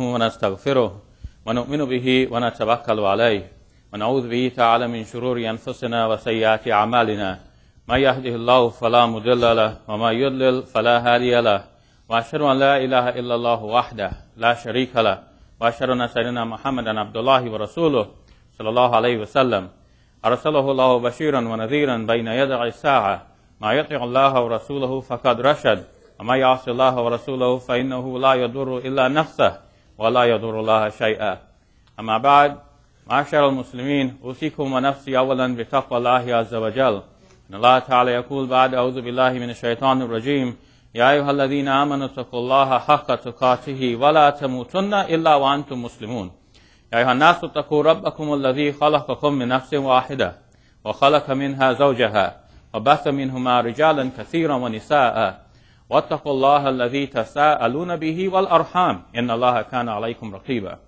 ونستغفره ونؤمن به ونتوكل عليه ونعوذ به تعالى من شرور أنفسنا وسيئات أعمالنا من يهده الله فلا مضل له وما يضلل فلا هادي له وأشهد أن لا إله إلا الله وحده لا شريك له وأشهد أن سيدنا محمدا عبد الله ورسوله صلى الله عليه وسلم أرسله الله بشيرا ونذيرا بين يدي الساعة ما يطع الله ورسوله فقد رشد وما يعصي الله ورسوله فإنه لا يضر إلا نفسه ولا يضر الله شيئا. أما بعد، معاشر المسلمين، أوصيكم ونفسي أولا بتقوى الله عز وجل. إن الله تعالى يقول بعد أعوذ بالله من الشيطان الرجيم: يا أيها الذين آمنوا اتقوا الله حق تقاته ولا تموتن إلا وأنتم مسلمون. يا أيها الناس اتقوا ربكم الذي خلقكم من نفس واحدة وخلق منها زوجها وبث منهما رجالا كثيرا ونساء واتقوا الله الذي تساءلون به والأرحام إن الله كان عليكم رقيبا.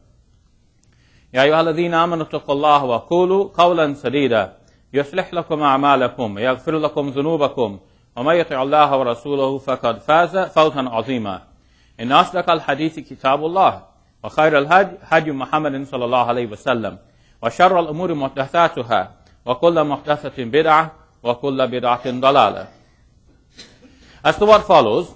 يا أيها الذين آمنوا اتقوا الله وقولوا قولا سديدا يصلح لكم أعمالكم ويغفر لكم ذنوبكم ومن يطع الله ورسوله فقد فاز فوزا عظيما. إن أصدق الحديث كتاب الله وخير الهدي هدي محمد صلى الله عليه وسلم وشر الأمور محدثاتها وكل محدثة بدعة وكل بدعة ضلالة. As to what follows,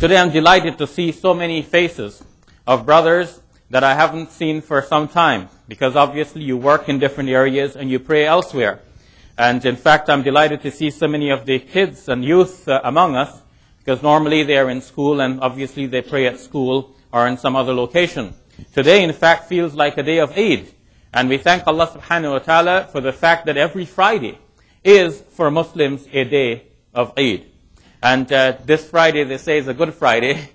today I'm delighted to see so many faces of brothers that I haven't seen for some time, because obviously you work in different areas and you pray elsewhere. And in fact, I'm delighted to see so many of the kids and youth among us, because normally they are in school and obviously they pray at school or in some other location. Today, in fact, feels like a day of Eid. And we thank Allah subhanahu wa ta'ala for the fact that every Friday is, for Muslims, a day of Eid. And this Friday, they say, is a Good Friday.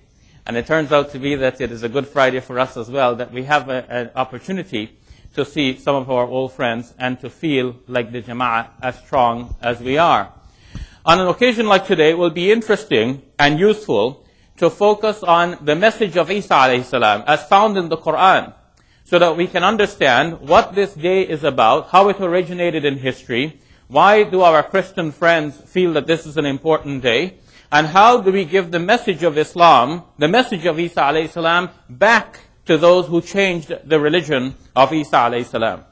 And it turns out to be that it is a Good Friday for us as well, that we have an opportunity to see some of our old friends and to feel like the Jama'ah as strong as we are. On an occasion like today, it will be interesting and useful to focus on the message of Isa alayhi salam as found in the Quran, so that we can understand what this day is about, how it originated in history, why do our Christian friends feel that this is an important day, and how do we give the message of Islam, the message of Isa alayhi salam, back to those who changed the religion of Isa alayhi salam.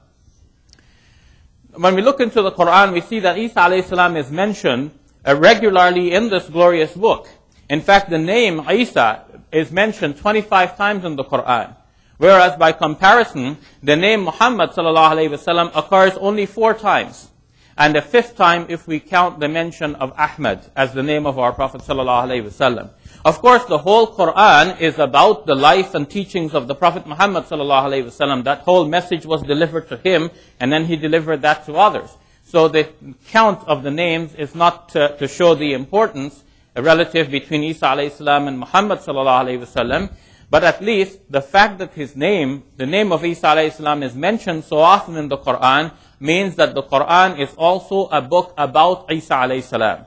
When we look into the Quran, we see that Isa alayhi salam is mentioned regularly in this glorious book. In fact, the name Isa is mentioned 25 times in the Quran, whereas by comparison, the name Muhammad sallallahu alayhi wasallam occurs only 4 times. And the 5th time if we count the mention of Ahmad as the name of our Prophet sallallahu alaihi wasallam. Of course, the whole Quran is about the life and teachings of the Prophet Muhammad sallallahu alaihi wasallam. That whole message was delivered to him, and then he delivered that to others. So the count of the names is not to show the importance relative between Isa alayhi salam and Muhammad sallallahu alaihi wasallam, but at least the fact that his name, the name of Isa alayhi salam, is mentioned so often in the Quran means that the Quran is also a book about Isa alayhi salam.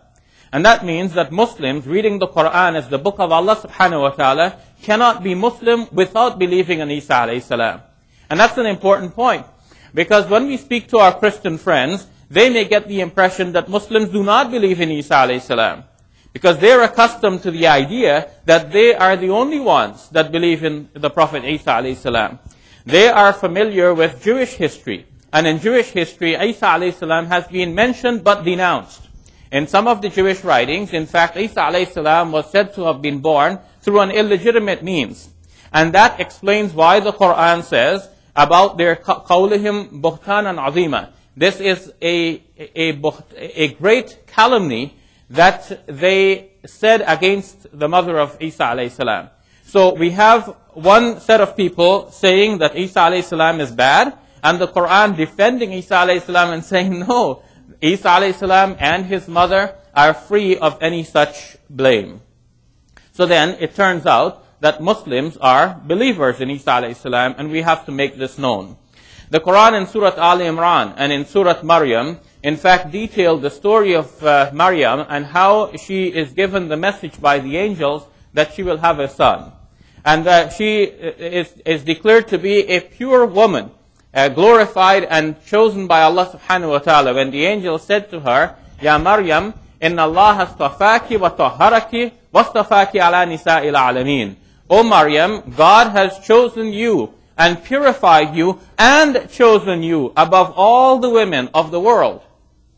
And that means that Muslims reading the Quran as the book of Allah subhanahu wa ta'ala cannot be Muslim without believing in Isa alayhi salam. And that's an important point, because when we speak to our Christian friends, they may get the impression that Muslims do not believe in Isa alayhi salam, because they're accustomed to the idea that they are the only ones that believe in the Prophet Isa alayhi salam. They are familiar with Jewish history. And in Jewish history, Isa alayhi salam has been mentioned but denounced. In some of the Jewish writings, in fact, Isa alayhi salam was said to have been born through an illegitimate means. And that explains why the Quran says about their qawlihim buhtanan azima. This is a great calumny that they said against the mother of Isa alayhi salam. So we have one set of people saying that Isa alayhi salam is bad, and the Quran defending Isa alayhi salam and saying, no, Isa alayhi salam and his mother are free of any such blame. So then it turns out that Muslims are believers in Isa alayhi salam, and we have to make this known. The Quran in Surah Al Imran and in Surah Maryam, in fact, detailed the story of Maryam and how she is given the message by the angels that she will have a son. And that she is declared to be a pure woman, glorified and chosen by Allah subhanahu wa ta'ala. When the angel said to her, Ya Maryam, inna Allah astafaki wa tahharaki wastafaki ala nisa'il alameen. O Maryam, God has chosen you and purified you and chosen you above all the women of the world.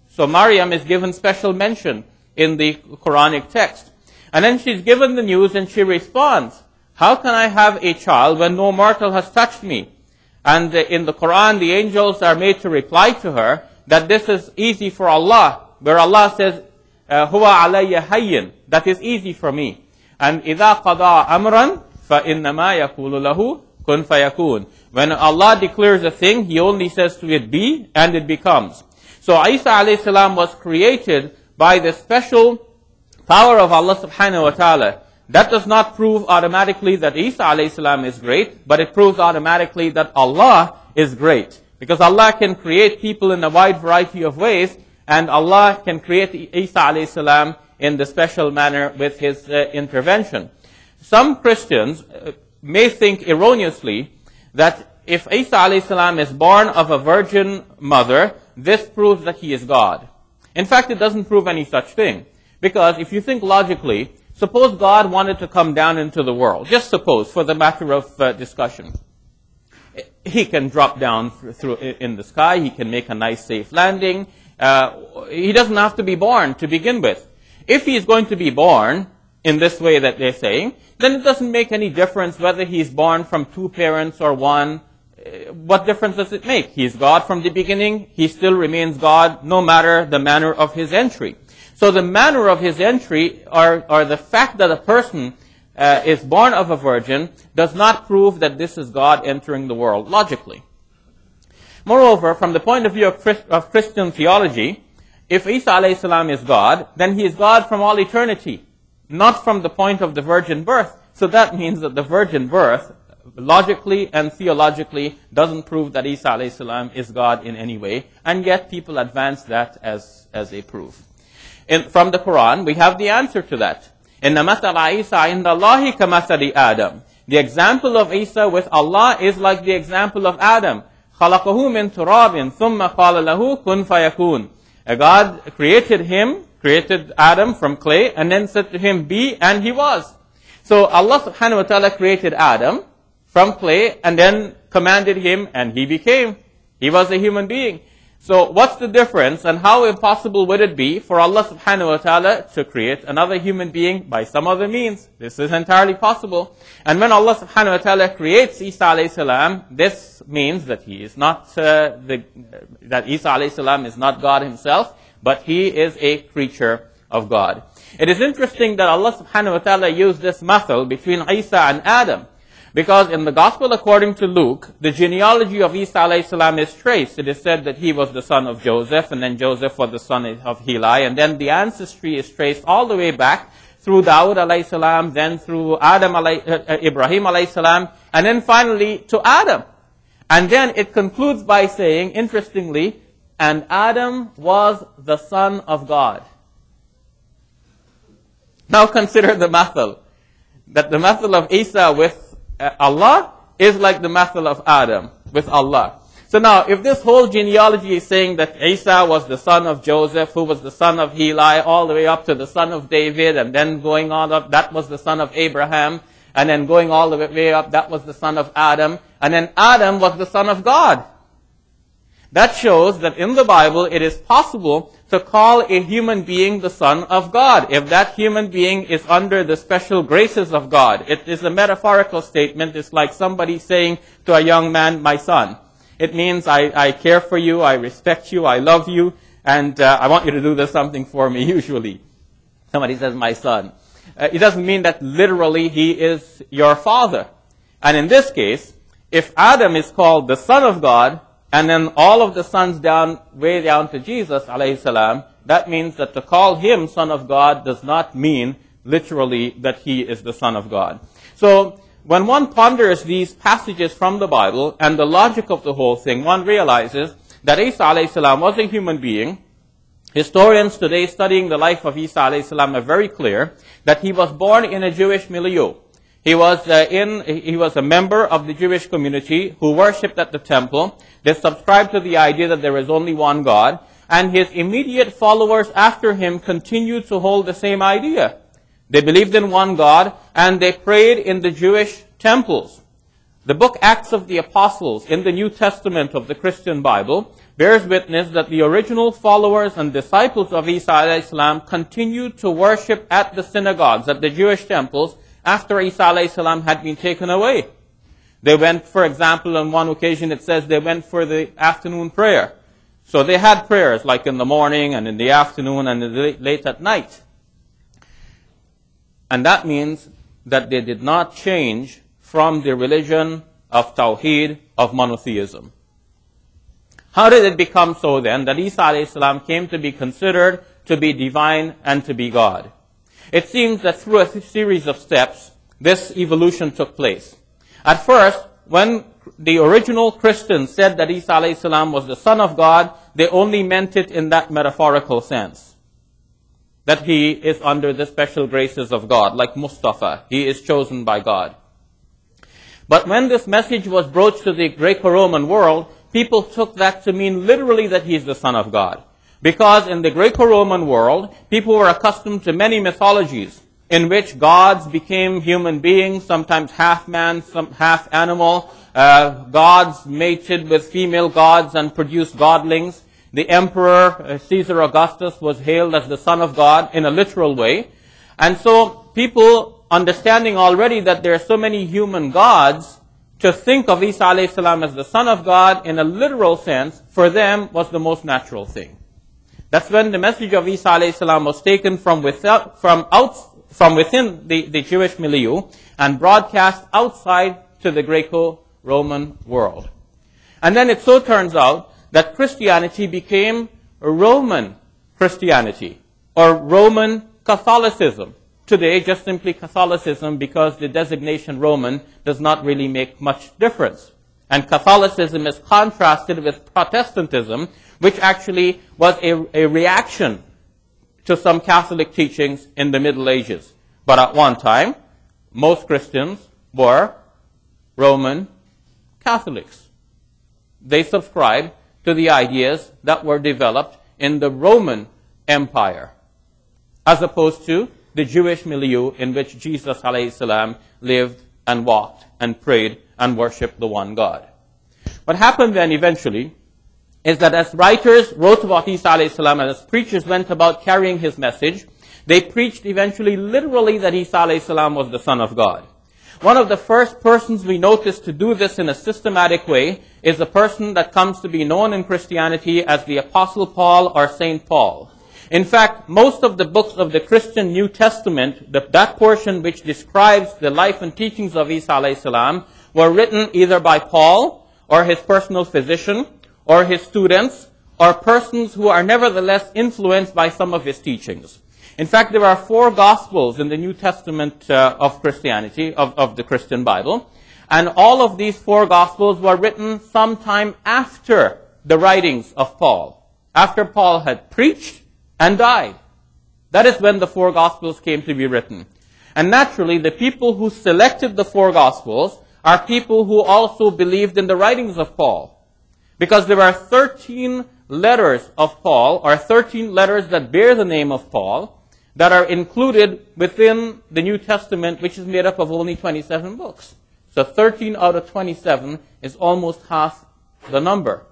So Maryam is given special mention in the Quranic text. And then she's given the news and she responds, how can I have a child when no mortal has touched me? And in the Quran, the angels are made to reply to her that this is easy for Allah, where Allah says, Huwa alayya hayyin, that is easy for me. And إِذَا قَضَى أَمْرًا فَإِنَّمَا يَقُولُ لَهُ كُنْ فَيَكُونُ. When Allah declares a thing, He only says to it be, and it becomes. So Isa alayhi salam was created by the special power of Allah subhanahu wa ta'ala. That does not prove automatically that Isa alayhi salam is great, but it proves automatically that Allah is great. Because Allah can create people in a wide variety of ways, and Allah can create Isa alayhi salam in the special manner with His intervention. Some Christians may think erroneously that if Isa alayhi salam is born of a virgin mother, this proves that he is God. In fact, it doesn't prove any such thing. Because if you think logically, suppose God wanted to come down into the world. Just suppose, for the matter of discussion. He can drop down in the sky. He can make a nice, safe landing. He doesn't have to be born to begin with. If he's going to be born in this way that they're saying, then it doesn't make any difference whether he's born from two parents or one. What difference does it make? He's God from the beginning. He still remains God no matter the manner of his entry. So the manner of his entry, or the fact that a person is born of a virgin, does not prove that this is God entering the world logically. Moreover, from the point of view of Christian theology, if Isa alayhi salam is God, then he is God from all eternity, not from the point of the virgin birth. So that means that the virgin birth, logically and theologically, doesn't prove that Isa alayhi salam is God in any way, and yet people advance that as a proof. From the Quran, we have the answer to that. Inna mathala Isa inda Allahi kamathali Adam. The example of Isa with Allah is like the example of Adam. Khalaqahu min turabin thumma qala lahu kun fayakun. God created Adam from clay, and then said to him, be, and he was. So Allah subhanahu wa ta'ala created Adam from clay, and then commanded him, and he became. He was a human being. So what's the difference, and how impossible would it be for Allah subhanahu wa ta'ala to create another human being by some other means? This is entirely possible. And when Allah subhanahu wa ta'ala creates Isa alayhi salam, this means that he is not, that Isa alayhi salam is not God himself, but he is a creature of God. It is interesting that Allah subhanahu wa ta'ala used this mathal between Isa and Adam. Because in the Gospel according to Luke, the genealogy of Isa alayhi salam is traced. It is said that he was the son of Joseph, and then Joseph was the son of Heli, and then the ancestry is traced all the way back through Dawud alayhi salam, then through Ibrahim alayhi salam, and then finally to Adam. And then it concludes by saying, interestingly, and Adam was the son of God. Now consider the mathal. That the mathal of Isa with Allah is like the mathal of Adam with Allah. So now, if this whole genealogy is saying that Isa was the son of Joseph, who was the son of Heli, all the way up to the son of David, and then going on up, that was the son of Abraham, and then going all the way up, that was the son of Adam, and then Adam was the son of God. That shows that in the Bible, it is possible to call a human being the son of God, if that human being is under the special graces of God. It is a metaphorical statement. It's like somebody saying to a young man, my son. It means I care for you, I respect you, I love you, and I want you to do this something for me, usually. Somebody says, my son. It doesn't mean that literally he is your father. And in this case, if Adam is called the son of God, and then all of the sons way down to Jesus, alayhi salam, that means that to call him son of God does not mean literally that he is the son of God. So when one ponders these passages from the Bible and the logic of the whole thing, one realizes that Isa alayhi salam was a human being. Historians today studying the life of Isa alayhi salam are very clear that he was born in a Jewish milieu. He was a member of the Jewish community who worshipped at the temple. They subscribed to the idea that there is only one God. And his immediate followers after him continued to hold the same idea. They believed in one God, and they prayed in the Jewish temples. The book Acts of the Apostles in the New Testament of the Christian Bible bears witness that the original followers and disciples of Isa alayhi salam continued to worship at the synagogues, at the Jewish temples, after Isa alayhi salam had been taken away. They went, for example, on one occasion it says they went for the afternoon prayer. So they had prayers like in the morning and in the afternoon and late at night. And that means that they did not change from the religion of Tawheed, of monotheism. How did it become so then that Isa alayhi salam came to be considered to be divine and to be God? It seems that through a series of steps, this evolution took place. At first, when the original Christians said that Isa alayhi salam was the Son of God, they only meant it in that metaphorical sense. That he is under the special graces of God, like Mustafa. He is chosen by God. But when this message was broached to the Greco-Roman world, people took that to mean literally that he is the Son of God. Because in the Greco-Roman world, people were accustomed to many mythologies in which gods became human beings, sometimes half man, half animal. Gods mated with female gods and produced godlings. The emperor, Caesar Augustus, was hailed as the Son of God in a literal way. And so people, understanding already that there are so many human gods, to think of Isa alayhi salam as the Son of God in a literal sense, for them was the most natural thing. That's when the message of Isa alayhi salam was taken from within the Jewish milieu and broadcast outside to the Greco-Roman world. And then it so turns out that Christianity became Roman Christianity, or Roman Catholicism. Today, just simply Catholicism, because the designation Roman does not really make much difference. And Catholicism is contrasted with Protestantism, which actually was a reaction to some Catholic teachings in the Middle Ages. But at one time, most Christians were Roman Catholics. They subscribed to the ideas that were developed in the Roman Empire, as opposed to the Jewish milieu in which Jesus alayhi salam lived and walked and prayed and worshipped the one God. What happened then eventually is that as writers wrote about Isa alayhi salam and as preachers went about carrying his message, they preached eventually literally that Isa alayhi salam was the Son of God. One of the first persons we notice to do this in a systematic way is a person that comes to be known in Christianity as the Apostle Paul or Saint Paul. In fact, most of the books of the Christian New Testament, that portion which describes the life and teachings of Isa alayhi salam, were written either by Paul or his personal physician or his students or persons who are nevertheless influenced by some of his teachings. In fact, there are 4 Gospels in the New Testament of Christianity, of the Christian Bible, and all of these 4 Gospels were written sometime after the writings of Paul, after Paul had preached and died. That is when the 4 Gospels came to be written. And naturally, the people who selected the 4 Gospels are people who also believed in the writings of Paul. Because there are 13 letters of Paul, or 13 letters that bear the name of Paul, that are included within the New Testament, which is made up of only 27 books. So 13 out of 27 is almost half the number,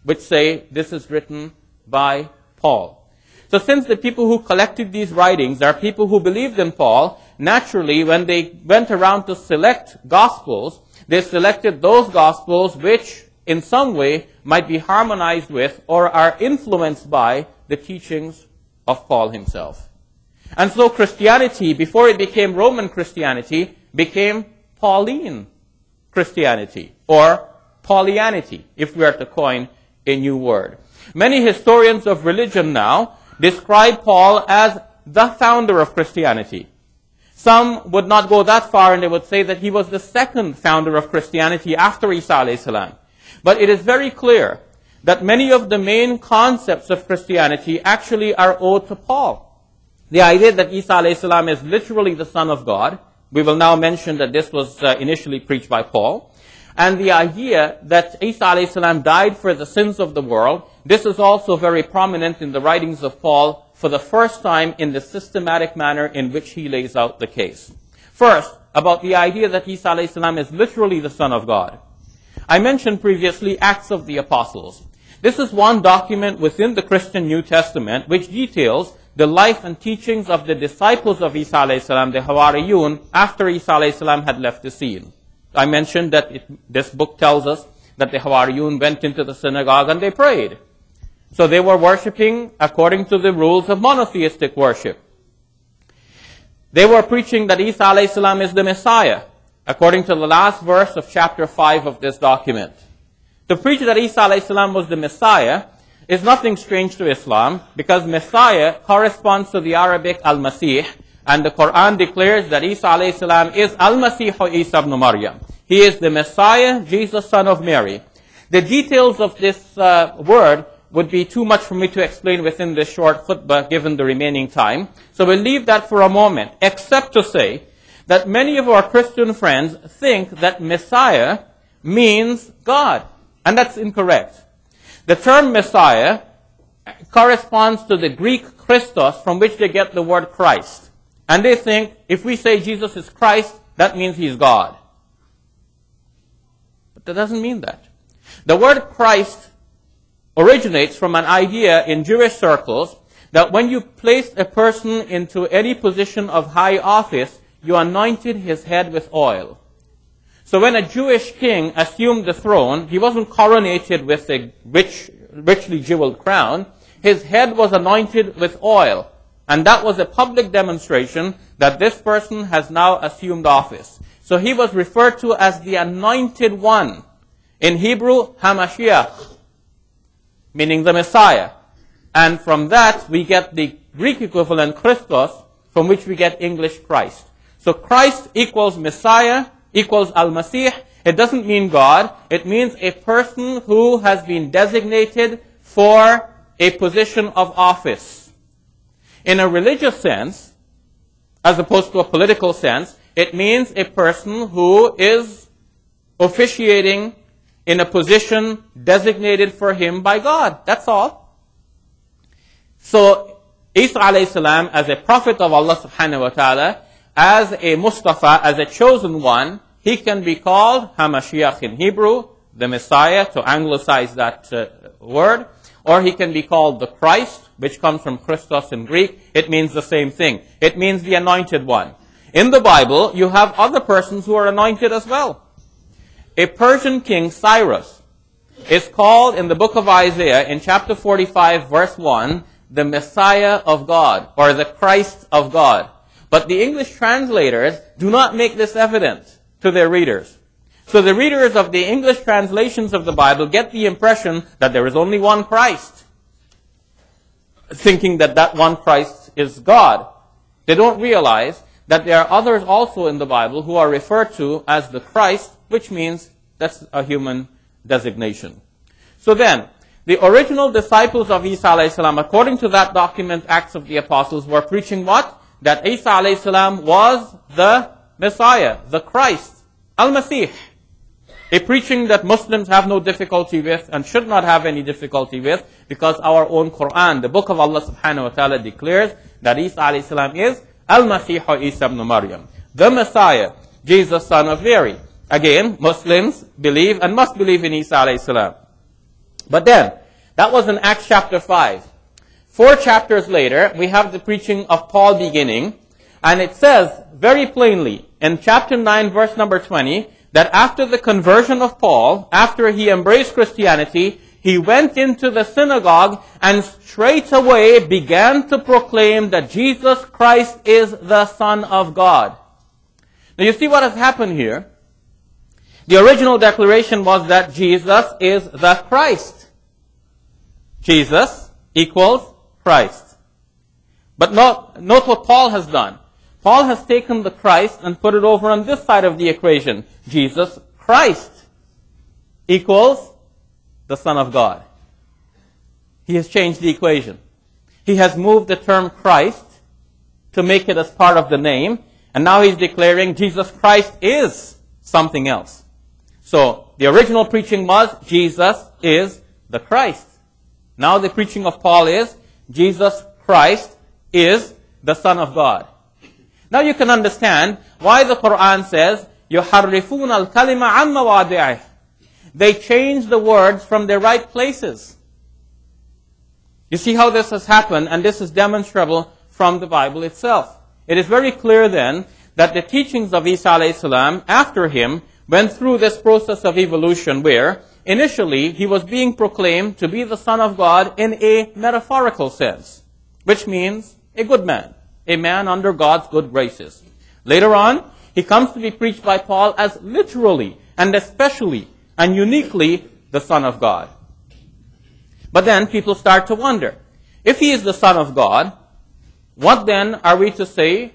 which say this is written by Paul. So since the people who collected these writings are people who believed in Paul, naturally when they went around to select Gospels, they selected those Gospels which in some way might be harmonized with or are influenced by the teachings of Paul himself. And so Christianity, before it became Roman Christianity, became Pauline Christianity, or Paulianity, if we are to coin a new word. Many historians of religion now describe Paul as the founder of Christianity. Some would not go that far and they would say that he was the second founder of Christianity after Isa alayhi salam. But it is very clear that many of the main concepts of Christianity actually are owed to Paul. The idea that Isa alayhi salam is literally the Son of God, we will now mention that this was initially preached by Paul. And the idea that Isa alayhi salam died for the sins of the world, this is also very prominent in the writings of Paul for the first time in the systematic manner in which he lays out the case. First, about the idea that Isa alayhi salam is literally the Son of God. I mentioned previously Acts of the Apostles. This is one document within the Christian New Testament which details the life and teachings of the disciples of Isa alayhi salam, the Hawariyun, after Isa alayhi salam had left the scene. I mentioned that this book tells us that the Hawariyun went into the synagogue and they prayed. So they were worshipping according to the rules of monotheistic worship. They were preaching that Isa alayhi salam is the Messiah, according to the last verse of chapter 5 of this document. To preach that Isa alayhi salam was the Messiah is nothing strange to Islam, because Messiah corresponds to the Arabic al-Masih, and the Quran declares that Isa alayhi salam is al-Masih Isa ibn Maryam. He is the Messiah, Jesus, son of Mary. The details of this word would be too much for me to explain within this short khutbah, given the remaining time. So we'll leave that for a moment, except to say that many of our Christian friends think that Messiah means God. And that's incorrect. The term Messiah corresponds to the Greek Christos, from which they get the word Christ. And they think if we say Jesus is Christ, that means he's God. But that doesn't mean that. The word Christ originates from an idea in Jewish circles that when you placed a person into any position of high office, you anointed his head with oil. So when a Jewish king assumed the throne, he wasn't coronated with a richly jeweled crown. His head was anointed with oil. And that was a public demonstration that this person has now assumed office. So he was referred to as the Anointed One. In Hebrew, Hamashiach, meaning the Messiah. And from that, we get the Greek equivalent Christos, from which we get English Christ. So Christ equals Messiah, equals Al-Masih. It doesn't mean God. It means a person who has been designated for a position of office. In a religious sense, as opposed to a political sense, it means a person who is officiating in a position designated for him by God. That's all. So, Isa alayhi salam, as a prophet of Allah subhanahu wa ta'ala, as a Mustafa, as a chosen one, he can be called Hamashiach in Hebrew, the Messiah, to anglicize that word, or he can be called the Christ, which comes from Christos in Greek. It means the same thing. It means the anointed one. In the Bible, you have other persons who are anointed as well. A Persian king, Cyrus, is called in the book of Isaiah, in chapter 45, verse 1, the Messiah of God, or the Christ of God. But the English translators do not make this evident to their readers. So the readers of the English translations of the Bible get the impression that there is only one Christ, thinking that that one Christ is God. They don't realize that there are others also in the Bible who are referred to as the Christ, which means that's a human designation. So then, the original disciples of Isa alayhi salam, according to that document, Acts of the Apostles, were preaching what? That Isa alayhi salam was the Messiah, the Christ, Al-Masih. A preaching that Muslims have no difficulty with and should not have any difficulty with, because our own Quran, the book of Allah subhanahu wa ta'ala, declares that Isa alayhi salam is Al-Masih Isa ibn Maryam, the Messiah, Jesus, son of Mary. Again, Muslims believe and must believe in Isa alayhi salam. But then, that was in Acts chapter 5. 4 chapters later, we have the preaching of Paul beginning, and it says very plainly in chapter 9, verse number 20, that after the conversion of Paul, after he embraced Christianity, he went into the synagogue and straight away began to proclaim that Jesus Christ is the Son of God. Now you see what has happened here? The original declaration was that Jesus is the Christ. Jesus equals Christ. But note what Paul has done. Paul has taken the Christ and put it over on this side of the equation. Jesus Christ equals the Son of God. He has changed the equation. He has moved the term Christ to make it as part of the name, and now he's declaring Jesus Christ is something else. So, the original preaching was, Jesus is the Christ. Now the preaching of Paul is, Jesus Christ is the Son of God. Now you can understand why the Quran says, يُحَرِّفُونَ الْكَلِمَ عَنْ مَوَاضِعِهِ. They change the words from their right places. You see how this has happened, and this is demonstrable from the Bible itself. It is very clear then that the teachings of Isa alayhi salam after him went through this process of evolution where initially he was being proclaimed to be the Son of God in a metaphorical sense, which means a good man, a man under God's good graces. Later on, he comes to be preached by Paul as literally and especially and uniquely the Son of God. But then people start to wonder, if he is the Son of God, what then are we to say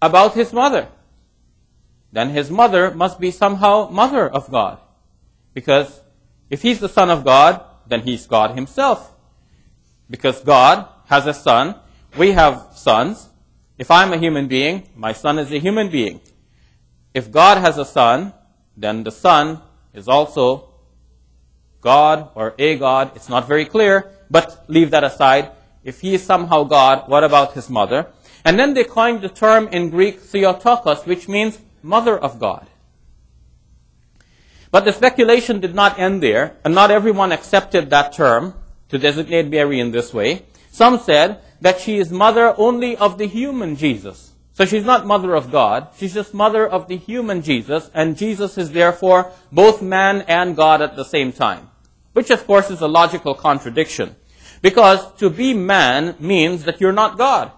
about his mother? Then his mother must be somehow mother of God. Because if he's the Son of God, then he's God himself. Because God has a son, we have sons. If I'm a human being, my son is a human being. If God has a son, then the son is also God or a God. It's not very clear, but leave that aside. If he is somehow God, what about his mother? And then they coined the term in Greek Theotokos, which means mother of God. But the speculation did not end there, and not everyone accepted that term to designate Mary in this way. Some said that she is mother only of the human Jesus. So she's not mother of God, she's just mother of the human Jesus, and Jesus is therefore both man and God at the same time. Which of course is a logical contradiction. Because to be man means that you're not God.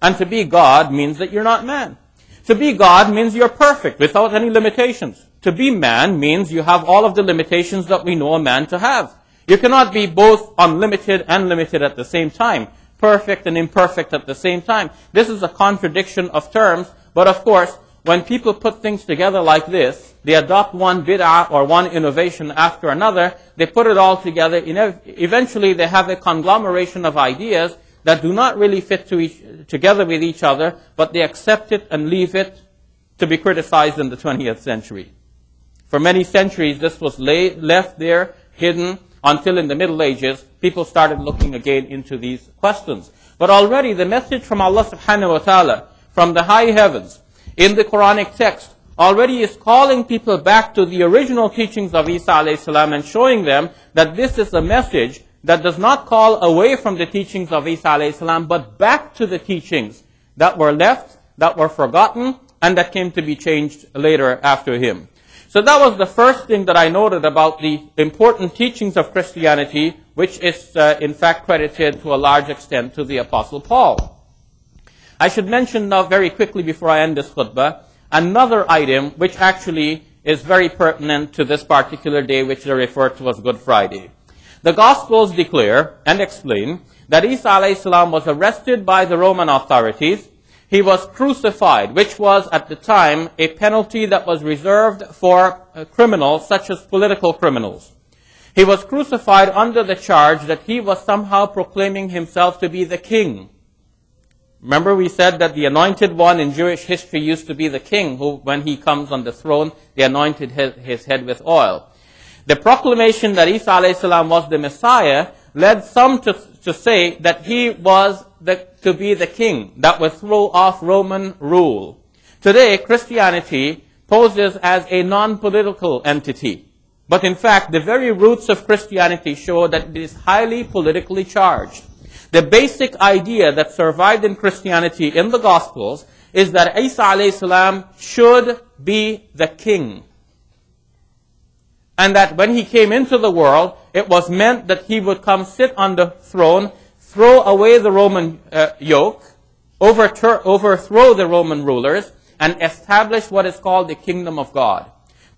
And to be God means that you're not man. To be God means you're perfect without any limitations. To be man means you have all of the limitations that we know a man to have. You cannot be both unlimited and limited at the same time. Perfect and imperfect at the same time. This is a contradiction of terms, but of course, when people put things together like this, they adopt one bid'ah or one innovation after another, they put it all together, eventually they have a conglomeration of ideas that do not really fit together with each other, but they accept it and leave it to be criticized in the 20th century. For many centuries, this was left there, hidden, until in the Middle Ages, people started looking again into these questions. But already the message from Allah subhanahu wa ta'ala, from the high heavens, in the Quranic text, already is calling people back to the original teachings of Isa alayhi salam and showing them that this is a message that does not call away from the teachings of Isa alayhi salam, but back to the teachings that were left, that were forgotten, and that came to be changed later after him. So that was the first thing that I noted about the important teachings of Christianity, which is in fact credited to a large extent to the Apostle Paul. I should mention now very quickly before I end this khutbah, another item which actually is very pertinent to this particular day, which they refer to as Good Friday. The Gospels declare and explain that Isa alayhi salam was arrested by the Roman authorities. He was crucified, which was at the time a penalty that was reserved for criminals such as political criminals. He was crucified under the charge that he was somehow proclaiming himself to be the king. Remember we said that the anointed one in Jewish history used to be the king who, when he comes on the throne, they anointed his head with oil. The proclamation that Isa alayhi salam was the Messiah led some to say that he was to be the king that would throw off Roman rule. Today, Christianity poses as a non-political entity. But in fact, the very roots of Christianity show that it is highly politically charged. The basic idea that survived in Christianity in the Gospels is that Isa alayhi salam should be the king. And that when he came into the world, it was meant that he would come sit on the throne, throw away the Roman yoke, overthrow the Roman rulers, and establish what is called the kingdom of God.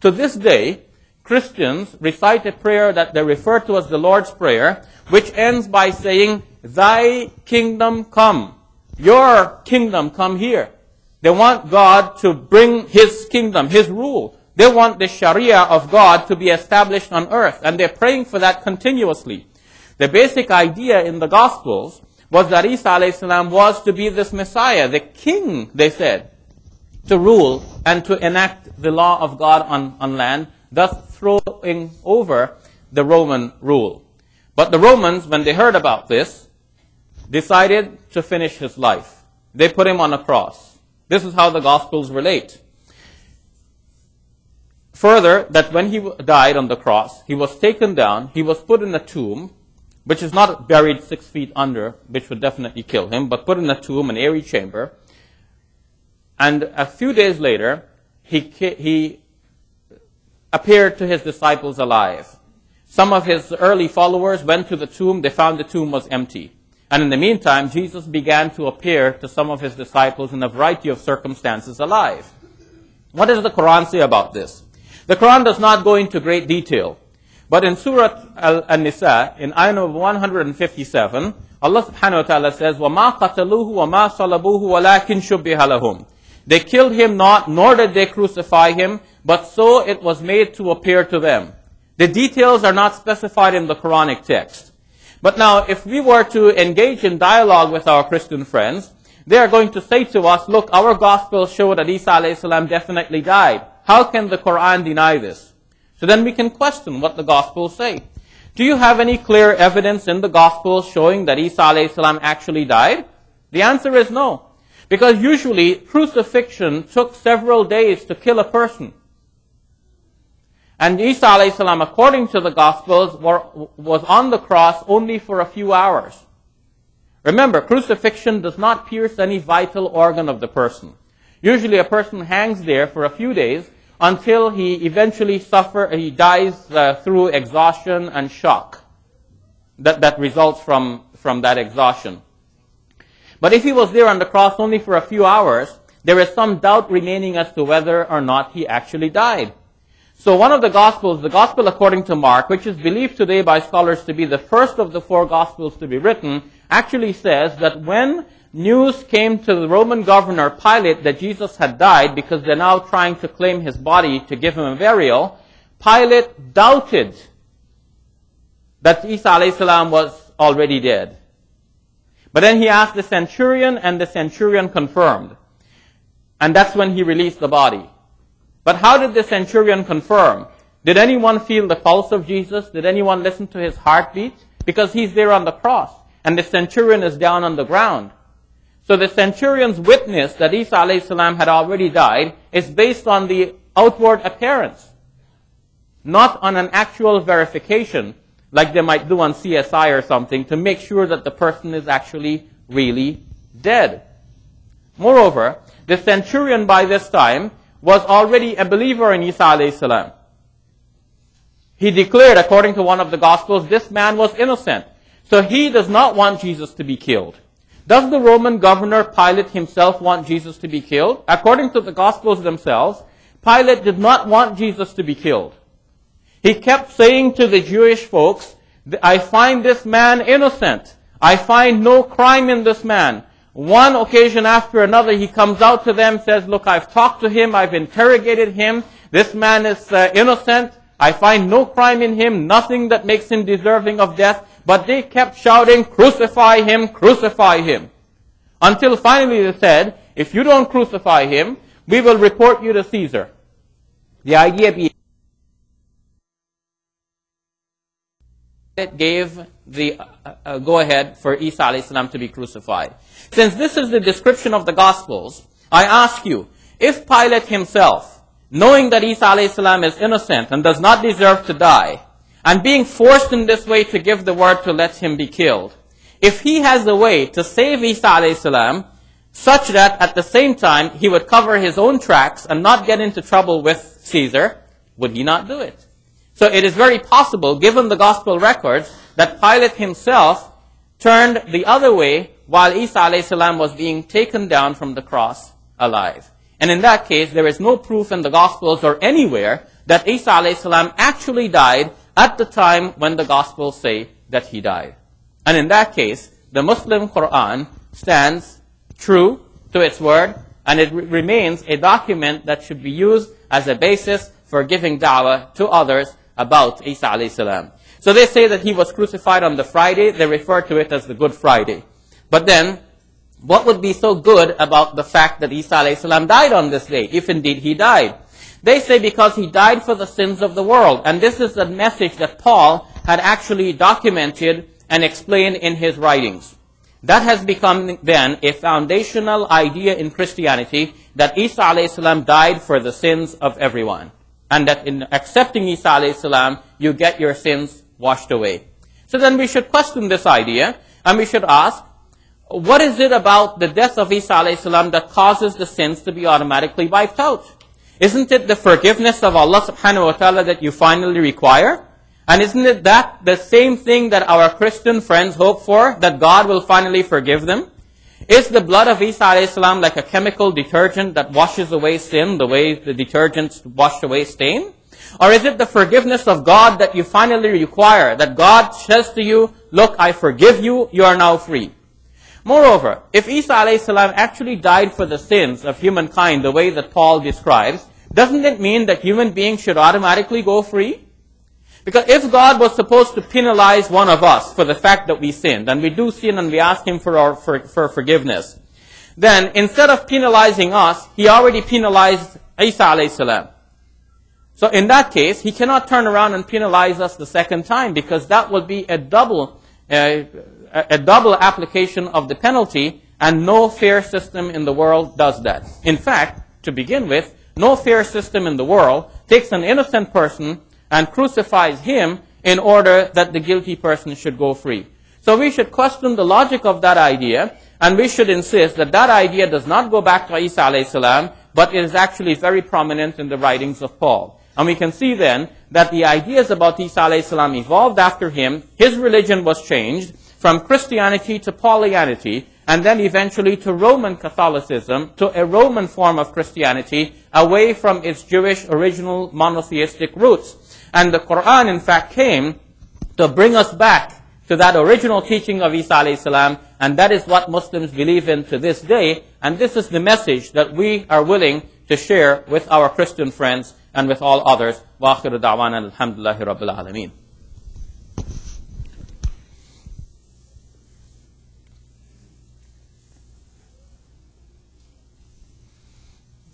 To this day, Christians recite a prayer that they refer to as the Lord's Prayer, which ends by saying, "Thy kingdom come, your kingdom come here." They want God to bring his kingdom, his rule. They want the Sharia of God to be established on earth, and they're praying for that continuously. The basic idea in the Gospels was that Isa alayhi salam was to be this Messiah, the king, they said, to rule and to enact the law of God on land, thus throwing over the Roman rule. But the Romans, when they heard about this, decided to finish his life. They put him on a cross. This is how the Gospels relate. Further, that when he died on the cross, he was taken down, he was put in a tomb, which is not buried 6 feet under, which would definitely kill him, but put in a tomb, an airy chamber. And a few days later, he appeared to his disciples alive. Some of his early followers went to the tomb, they found the tomb was empty. And in the meantime, Jesus began to appear to some of his disciples in a variety of circumstances alive. What does the Quran say about this? The Quran does not go into great detail. But in Surah An-Nisa, in ayah number 157, Allah subhanahu wa ta'ala says, وَمَا قَتَلُوهُ وَمَا صَلَبُوهُ وَلَكِنْ شُبِّهَ لَهُمْ. They killed him not, nor did they crucify him, but so it was made to appear to them. The details are not specified in the Quranic text. But now, if we were to engage in dialogue with our Christian friends, they are going to say to us, look, our Gospels show that Isa alayhi salam definitely died. How can the Quran deny this? So then we can question what the Gospels say. Do you have any clear evidence in the Gospels showing that Isa alayhi salam actually died? The answer is no. Because usually crucifixion took several days to kill a person. And Isa alayhi salam, according to the Gospels, was on the cross only for a few hours. Remember, crucifixion does not pierce any vital organ of the person. Usually a person hangs there for a few days until he eventually dies through exhaustion and shock that results from that exhaustion. But if he was there on the cross only for a few hours, there is some doubt remaining as to whether or not he actually died. So one of the Gospels, the Gospel according to Mark, which is believed today by scholars to be the first of the 4 Gospels to be written, actually says that when news came to the Roman governor Pilate that Jesus had died, because they're now trying to claim his body to give him a burial, Pilate doubted that Isa alayhi salam was already dead. But then he asked the centurion, and the centurion confirmed. And that's when he released the body. But how did the centurion confirm? Did anyone feel the pulse of Jesus? Did anyone listen to his heartbeat? Because he's there on the cross, and the centurion is down on the ground. So the centurion's witness that Isa alayhi salam had already died is based on the outward appearance, not on an actual verification, like they might do on CSI or something, to make sure that the person is actually really dead. Moreover, the centurion by this time was already a believer in Isa alayhi salam. He declared, according to one of the Gospels, this man was innocent. So he does not want Jesus to be killed. Does the Roman governor Pilate himself want Jesus to be killed? According to the Gospels themselves, Pilate did not want Jesus to be killed. He kept saying to the Jewish folks, I find this man innocent. I find no crime in this man. One occasion after another, he comes out to them, says, look, I've talked to him, I've interrogated him. This man is innocent. I find no crime in him, nothing that makes him deserving of death. But they kept shouting, crucify him, crucify him. Until finally they said, if you don't crucify him, we will report you to Caesar. The idea being, it gave the go-ahead for Isa alayhi salam to be crucified. Since this is the description of the Gospels, I ask you, if Pilate himself, knowing that Isa alayhi salam is innocent and does not deserve to die, and being forced in this way to give the word to let him be killed, if he has a way to save Isa alayhi salam, such that at the same time he would cover his own tracks and not get into trouble with Caesar, would he not do it? So it is very possible, given the Gospel records, that Pilate himself turned the other way while Isa alayhi salam was being taken down from the cross alive. And in that case, there is no proof in the Gospels or anywhere that Isa alayhi salam actually died at the time when the Gospels say that he died. And in that case, the Muslim Quran stands true to its word, and it remains a document that should be used as a basis for giving da'wah to others about Isa alayhi salam. So they say that he was crucified on the Friday. They refer to it as the Good Friday. But then, what would be so good about the fact that Isa alayhi salam died on this day, if indeed he died? They say because he died for the sins of the world. And this is the message that Paul had actually documented and explained in his writings. That has become then a foundational idea in Christianity that Isa alayhi salam died for the sins of everyone. And that in accepting Isa alayhi salam, you get your sins washed away. So then we should question this idea, and we should ask, what is it about the death of Isa alayhi salam that causes the sins to be automatically wiped out? Isn't it the forgiveness of Allah subhanahu wa ta'ala that you finally require? And isn't it that the same thing that our Christian friends hope for, that God will finally forgive them? Is the blood of Isa alayhi salam like a chemical detergent that washes away sin the way the detergents wash away stain? Or is it the forgiveness of God that you finally require, that God says to you, look, I forgive you, you are now free? Moreover, if Isa alayhi salam actually died for the sins of humankind the way that Paul describes, doesn't it mean that human beings should automatically go free? Because if God was supposed to penalize one of us for the fact that we sinned, and we do sin and we ask Him for forgiveness, then instead of penalizing us, He already penalized Isa alayhi salam. So in that case, He cannot turn around and penalize us the second time, because that would be a double application of the penalty, and no fair system in the world does that. In fact, to begin with, no fair system in the world takes an innocent person and crucifies him in order that the guilty person should go free. So we should question the logic of that idea, and we should insist that that idea does not go back to Isa alayhi salam, but it is actually very prominent in the writings of Paul. And we can see then that the ideas about Isa alayhi salam evolved after him. His religion was changed from Christianity to Paulianity, and then eventually to Roman Catholicism, to a Roman form of Christianity, away from its Jewish original monotheistic roots. And the Quran, in fact, came to bring us back to that original teaching of Isa alayhi salam, and that is what Muslims believe in to this day, and this is the message that we are willing to share with our Christian friends and with all others. Wa akhiru da'wana alhamdulillahi rabbil alameen.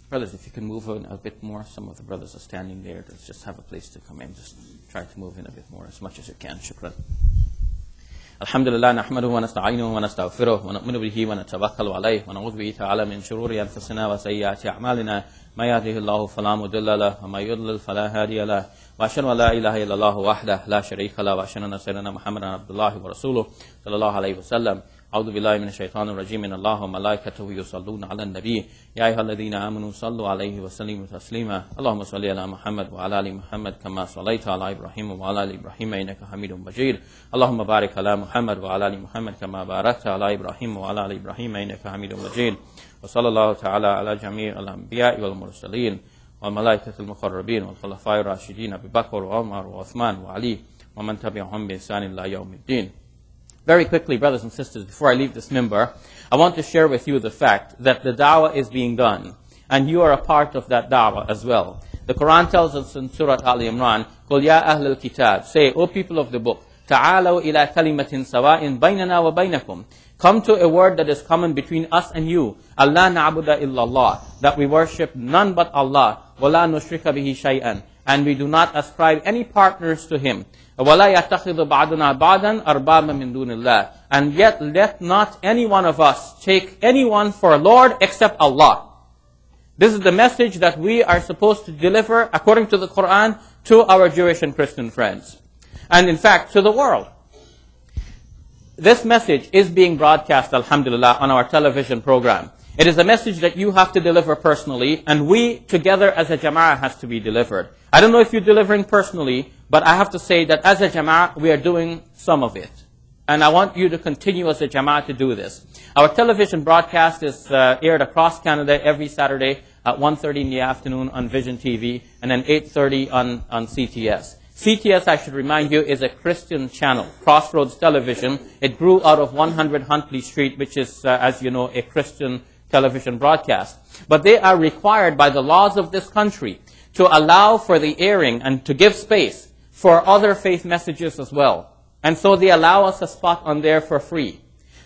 Brothers, if you can move in a bit more. Some of the brothers are standing there. Let's just have a place to come in. Just try to move in a bit more, as much as you can. Shukran. Alhamdulillah, nahmaduhu wa nasta'inuhu wa nastaghfiruh wa nu'minu bihi wa natawakkalu alayhi wa na'udhu bihi ta'ala min shururi anfusina wa sayyiati a'malina may yahdihillahu fala mudilla lahu wa may yudlil fala hadiya lahu wa ashhadu an la ilaha illallah wahdahu la sharika lahu wa ashhadu anna sayyidina Muhammadan abdullahi wa rasuluhu sallallahu alayhi wa sallam. أعوذ بالله من الشيطان الرجيم إن الله وملائكته يصلون على النبي يا أيها الذين آمنوا صلوا عليه وسلموا تسليما اللهم صل على محمد وعلى آل محمد كما صليت على إبراهيم وعلى آل إبراهيم إنك حميد مجيد اللهم بارك على محمد وعلى آل محمد كما باركت على إبراهيم وعلى آل إبراهيم إنك حميد مجيد وصلى الله تعالى على جميع الأنبياء والمرسلين والملائكة المقربين والخلفاء الراشدين أبي بكر وعمر وعثمان وعلي ومن تبعهم بإحسان إلى يوم الدين. Very quickly, brothers and sisters, before I leave this minbar, I want to share with you the fact that the da'wah is being done, and you are a part of that da'wah as well. The Quran tells us in Surah Al-Imran, قُلْ يَا أَهْلَ الْكِتَابِ Say, O people of the book, تَعَالَوْا إِلَى كَلِمَةٍ سَوَاءٍ بَيْنَنَا وَبَيْنَكُمْ Come to a word that is common between us and you. Allah na'budu illallah, that we worship none but Allah. وَلَا نُشْرِكَ بِهِ شَيْئًا And we do not ascribe any partners to Him. وَلَا يَتَّخِذُ بَعْضُنَا بَعْضًا أَرْبَابًا مِّن دُونِ اللَّهِ And yet let not any one of us take anyone for a Lord except Allah. This is the message that we are supposed to deliver, according to the Quran, to our Jewish and Christian friends. And in fact, to the world. This message is being broadcast, alhamdulillah, on our television program. It is a message that you have to deliver personally, and we, together as a jama'ah, has to be delivered. I don't know if you're delivering personally, but I have to say that as a jama'ah, we are doing some of it. And I want you to continue as a jama'ah to do this. Our television broadcast is aired across Canada every Saturday at 1:30 in the afternoon on Vision TV, and then 8:30 on CTS. CTS, I should remind you, is a Christian channel, Crossroads Television. It grew out of 100 Huntley Street, which is, as you know, a Christian television broadcast. But they are required by the laws of this country to allow for the airing and to give space for other faith messages as well. And so they allow us a spot on there for free.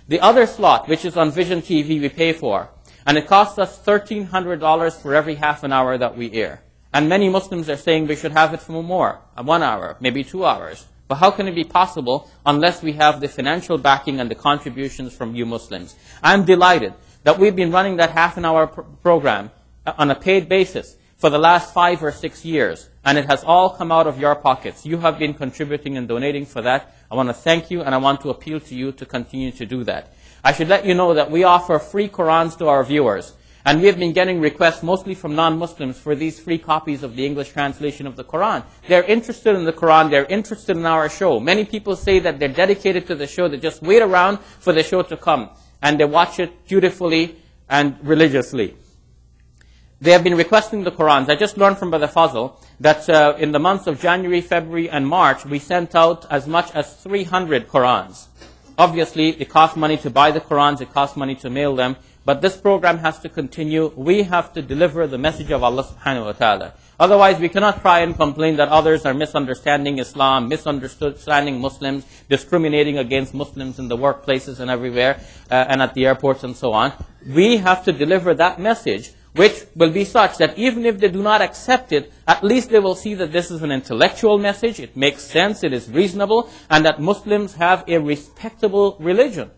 The other slot, which is on Vision TV, we pay for. And it costs us $1,300 for every half an hour that we air. And many Muslims are saying we should have it for more, 1 hour, maybe 2 hours. But how can it be possible unless we have the financial backing and the contributions from you Muslims? I'm delighted that we've been running that half-an-hour program on a paid basis for the last 5 or 6 years, and it has all come out of your pockets. You have been contributing and donating for that. I want to thank you, and I want to appeal to you to continue to do that. I should let you know that we offer free Qurans to our viewers, and we have been getting requests mostly from non-Muslims for these free copies of the English translation of the Quran. They're interested in the Quran, they're interested in our show. Many people say that they're dedicated to the show, they just wait around for the show to come, and they watch it dutifully and religiously. They have been requesting the Qurans. I just learned from Brother Fazl that in the months of January, February, and March, we sent out as much as 300 Qurans. Obviously, it costs money to buy the Qurans, it costs money to mail them, but this program has to continue. We have to deliver the message of Allah subhanahu wa ta'ala. Otherwise, we cannot try and complain that others are misunderstanding Islam, misunderstanding Muslims, discriminating against Muslims in the workplaces and everywhere, and at the airports and so on. We have to deliver that message, which will be such that even if they do not accept it, at least they will see that this is an intellectual message, it makes sense, it is reasonable, and that Muslims have a respectable religion.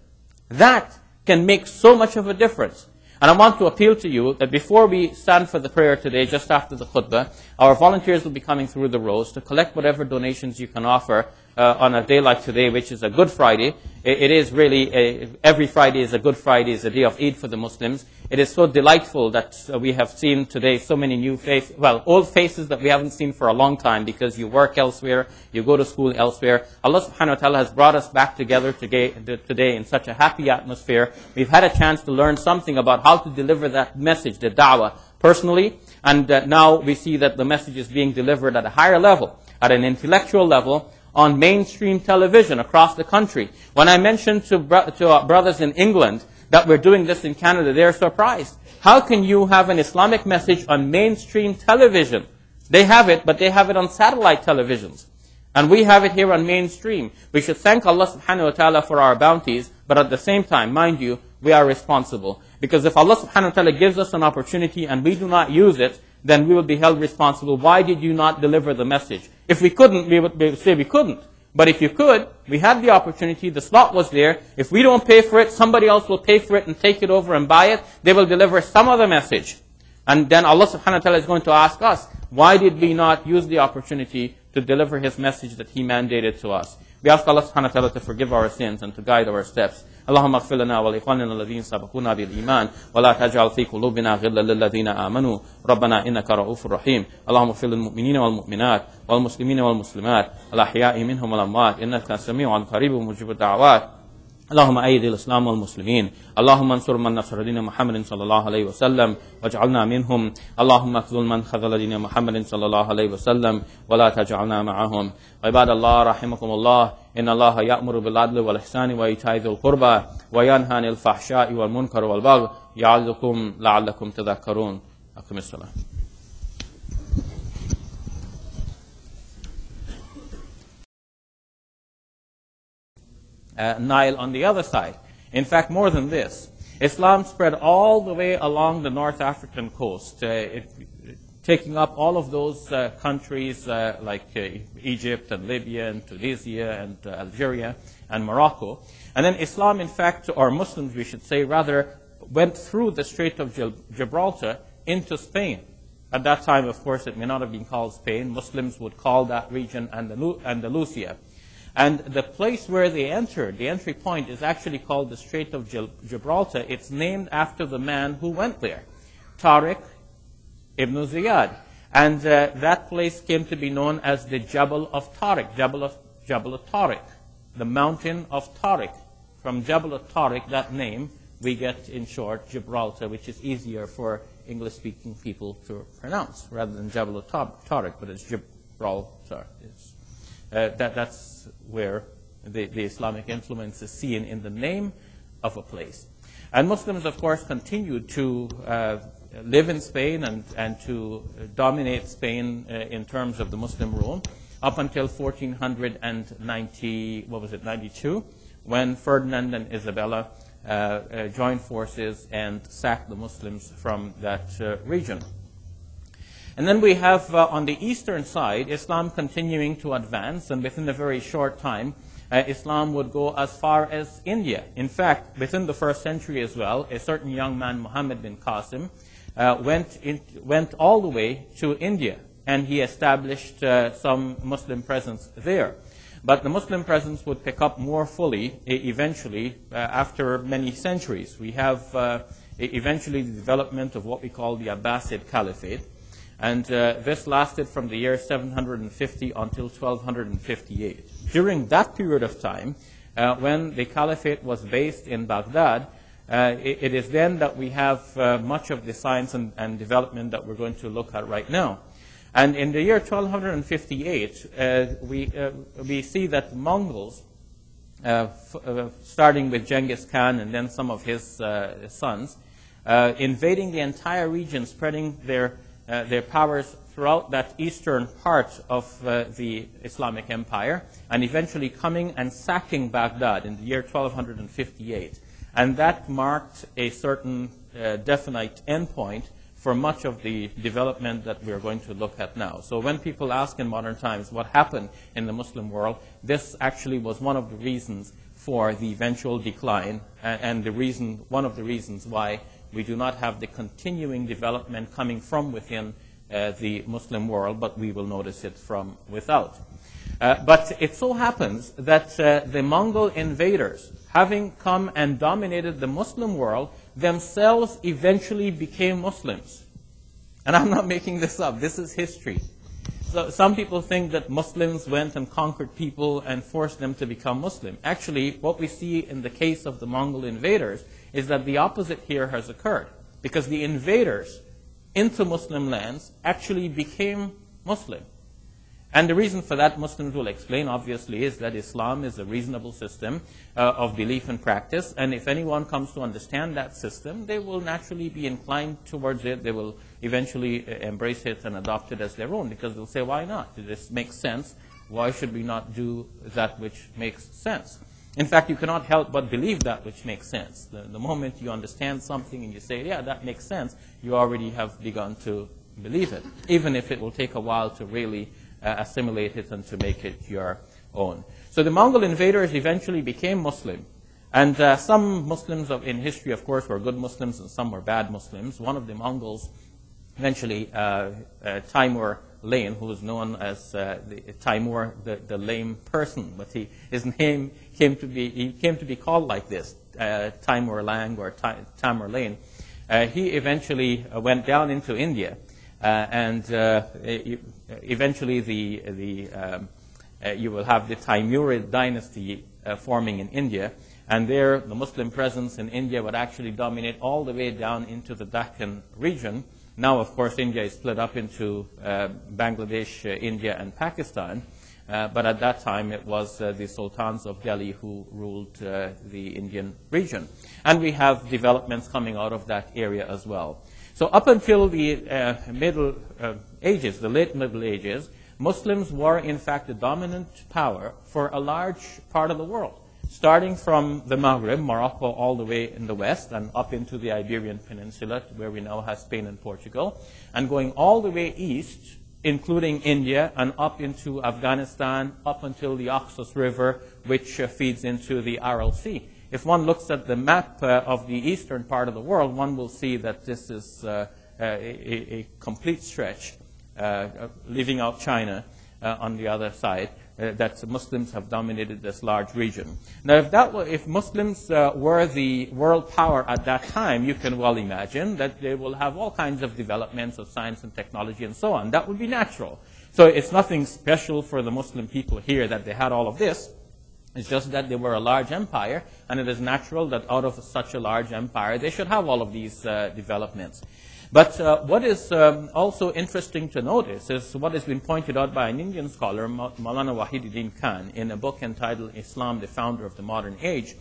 That can make so much of a difference. And I want to appeal to you that before we stand for the prayer today, just after the khutbah, our volunteers will be coming through the rows to collect whatever donations you can offer on a day like today, which is a Good Friday. It is really, every Friday is a Good Friday, is a day of Eid for the Muslims. It is so delightful that we have seen today so many new faces, well, old faces that we haven't seen for a long time because you work elsewhere, you go to school elsewhere. Allah subhanahu wa ta'ala has brought us back together today in such a happy atmosphere. We've had a chance to learn something about how to deliver that message, the da'wah, personally. And now we see that the message is being delivered at a higher level, at an intellectual level, on mainstream television across the country. When I mentioned to our brothers in England that we're doing this in Canada, they're surprised. How can you have an Islamic message on mainstream television? They have it, but they have it on satellite televisions. And we have it here on mainstream. We should thank Allah subhanahu wa ta'ala for our bounties, but at the same time, mind you, we are responsible. Because if Allah subhanahu wa ta'ala gives us an opportunity and we do not use it, then we will be held responsible. Why did you not deliver the message? If we couldn't, we would say we couldn't. But if you could, we had the opportunity, the slot was there. If we don't pay for it, somebody else will pay for it and take it over and buy it. They will deliver some other message. And then Allah subhanahu wa ta'ala is going to ask us, why did we not use the opportunity to deliver His message that He mandated to us? We ask Allah subhanahu wa ta'ala to forgive our sins and to guide our steps. اللهم اغفر لنا ولإخواننا الذين سبقونا بالإيمان ولا تجعل في قلوبنا غلا للذين آمنوا ربنا إنك رؤوف رحيم اللهم اغفر للمؤمنين والمؤمنات والمسلمين والمسلمات الأحياء منهم والأموات إنك سميع قريب مجيب الدعوات اللهم أيد الإسلام والمسلمين اللهم انصر من نصر دين محمد صلى الله عليه وسلم واجعلنا منهم اللهم اخذل من خذل دين محمد صلى الله عليه وسلم ولا تجعلنا معهم عباد الله رحمكم الله إن الله يأمر بالعدل والإحسان وإيتاء ذي القربى وينهى عن الفحشاء والمنكر والبغي يعظكم لعلكم تذكرون أقم الصلاة. Nile on the other side. In fact, more than this, Islam spread all the way along the North African coast, taking up all of those countries like Egypt and Libya and Tunisia and Algeria and Morocco. And then Islam, in fact, or Muslims, we should say, rather, went through the Strait of Gibraltar into Spain. At that time, of course, it may not have been called Spain. Muslims would call that region Andalusia. And the place where they entered, the entry point, is actually called the Strait of Gibraltar. It's named after the man who went there, Tariq ibn Ziyad. And that place came to be known as the Jabal of Tariq, Jabal of Tariq, the mountain of Tariq. From Jabal of Tariq, that name, we get, in short, Gibraltar, which is easier for English-speaking people to pronounce, rather than Jabal of Tariq, but it's Gibraltar. That's where the Islamic influence is seen in the name of a place. And Muslims, of course, continued to live in Spain and to dominate Spain in terms of the Muslim rule up until 1492, when Ferdinand and Isabella joined forces and sacked the Muslims from that region. And then we have on the eastern side, Islam continuing to advance, and within a very short time, Islam would go as far as India. In fact, within the first century as well, a certain young man, Muhammad bin Qasim, went all the way to India, and he established some Muslim presence there. But the Muslim presence would pick up more fully eventually after many centuries. We have eventually the development of what we call the Abbasid Caliphate. And this lasted from the year 750 until 1258. During that period of time, when the caliphate was based in Baghdad, it is then that we have much of the science and development that we're going to look at right now. And in the year 1258, we see that the Mongols, starting with Genghis Khan and then some of his sons, invading the entire region, spreading their powers throughout that eastern part of the Islamic Empire, and eventually coming and sacking Baghdad in the year 1258. And that marked a certain definite endpoint for much of the development that we're going to look at now. So when people ask in modern times what happened in the Muslim world, this actually was one of the reasons for the eventual decline, and one of the reasons why we do not have the continuing development coming from within the Muslim world, but we will notice it from without. But it so happens that the Mongol invaders, having come and dominated the Muslim world, themselves eventually became Muslims. And I'm not making this up. This is history. So some people think that Muslims went and conquered people and forced them to become Muslim. Actually, what we see in the case of the Mongol invaders is that the opposite here has occurred, because the invaders into Muslim lands actually became Muslim. And the reason for that, Muslims will explain, obviously, is that Islam is a reasonable system of belief and practice. And if anyone comes to understand that system, they will naturally be inclined towards it. They will eventually embrace it and adopt it as their own, because they'll say, why not? This makes sense. Why should we not do that which makes sense? In fact, you cannot help but believe that which makes sense. The moment you understand something and you say, yeah, that makes sense, you already have begun to believe it, even if it will take a while to really assimilate it and to make it your own. So the Mongol invaders eventually became Muslim. And some Muslims in history, of course, were good Muslims and some were bad Muslims. One of the Mongols, eventually Timur Lane, who was known as Timur, the lame person, but his name came to be called like this, Timur Lang or Timur Lane. He eventually went down into India, and eventually you will have the Timurid dynasty forming in India, and there the Muslim presence in India would actually dominate all the way down into the Deccan region. Now, of course, India is split up into Bangladesh, India, and Pakistan. But at that time, it was the sultans of Delhi who ruled the Indian region. And we have developments coming out of that area as well. So up until the Middle Ages, the late Middle Ages, Muslims were, in fact, the dominant power for a large part of the world, starting from the Maghreb, Morocco, all the way in the west and up into the Iberian Peninsula, where we now have Spain and Portugal, and going all the way east, including India, and up into Afghanistan, up until the Oxus River, which feeds into the Aral Sea. If one looks at the map of the eastern part of the world, one will see that this is a complete stretch, leaving out China on the other side, that Muslims have dominated this large region. Now, if Muslims were the world power at that time, you can well imagine that they will have all kinds of developments of science and technology and so on. That would be natural. So it's nothing special for the Muslim people here that they had all of this. It's just that they were a large empire, and it is natural that out of such a large empire, they should have all of these developments. But what is also interesting to notice is what has been pointed out by an Indian scholar, Maulana Wahiduddin Khan, in a book entitled Islam, the Founder of the Modern Age,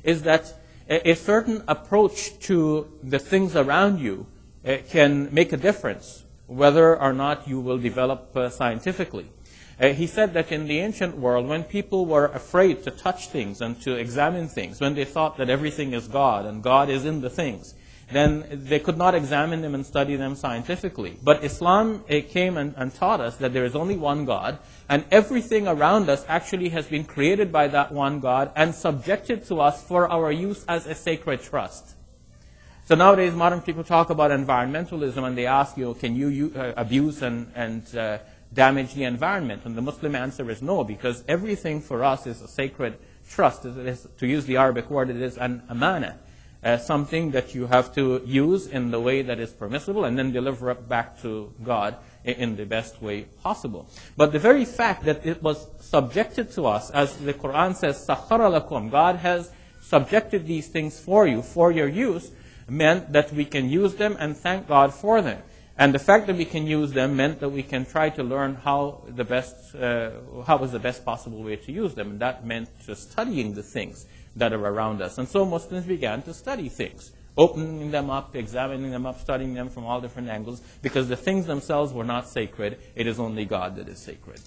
is that a certain approach to the things around you can make a difference, whether or not you will develop scientifically. He said that in the ancient world, when people were afraid to touch things and to examine things, when they thought that everything is God and God is in the things, then they could not examine them and study them scientifically. But Islam came and taught us that there is only one God, and everything around us actually has been created by that one God and subjected to us for our use as a sacred trust. So nowadays, modern people talk about environmentalism, and they ask you, can you abuse and damage the environment? And the Muslim answer is no, because everything for us is a sacred trust. It is, to use the Arabic word, it is an amana. Something that you have to use in the way that is permissible and then deliver it back to God in the best way possible. But the very fact that it was subjected to us, as the Quran says, سَخَّرَ لَكُمْ, God has subjected these things for you, for your use, meant that we can use them and thank God for them. And the fact that we can use them meant that we can try to learn how was the best possible way to use them. And that meant just studying the things that are around us. And so Muslims began to study things, opening them up, examining them up, studying them from all different angles, because the things themselves were not sacred. It is only God that is sacred.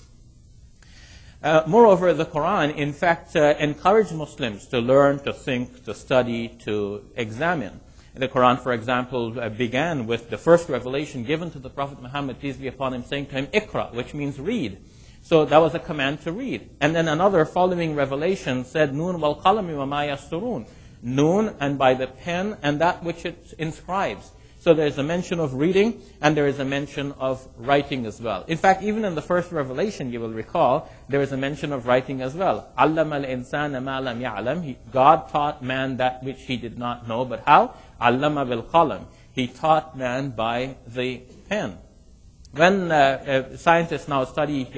Moreover, the Quran, in fact, encouraged Muslims to learn, to think, to study, to examine. The Quran, for example, began with the first revelation given to the Prophet Muhammad, peace be upon him, saying to him, Iqra, which means read. So that was a command to read. And then another following revelation said, Noon wal qalami wa ma yasturun. Noon, and by the pen, and that which it inscribes. So there is a mention of reading, and there is a mention of writing as well. In fact, even in the first revelation, you will recall, there is a mention of writing as well. Allama al-insana ma lam ya'lam. God taught man that which he did not know, but how? Allama bil qalam. He taught man by the pen. When scientists now study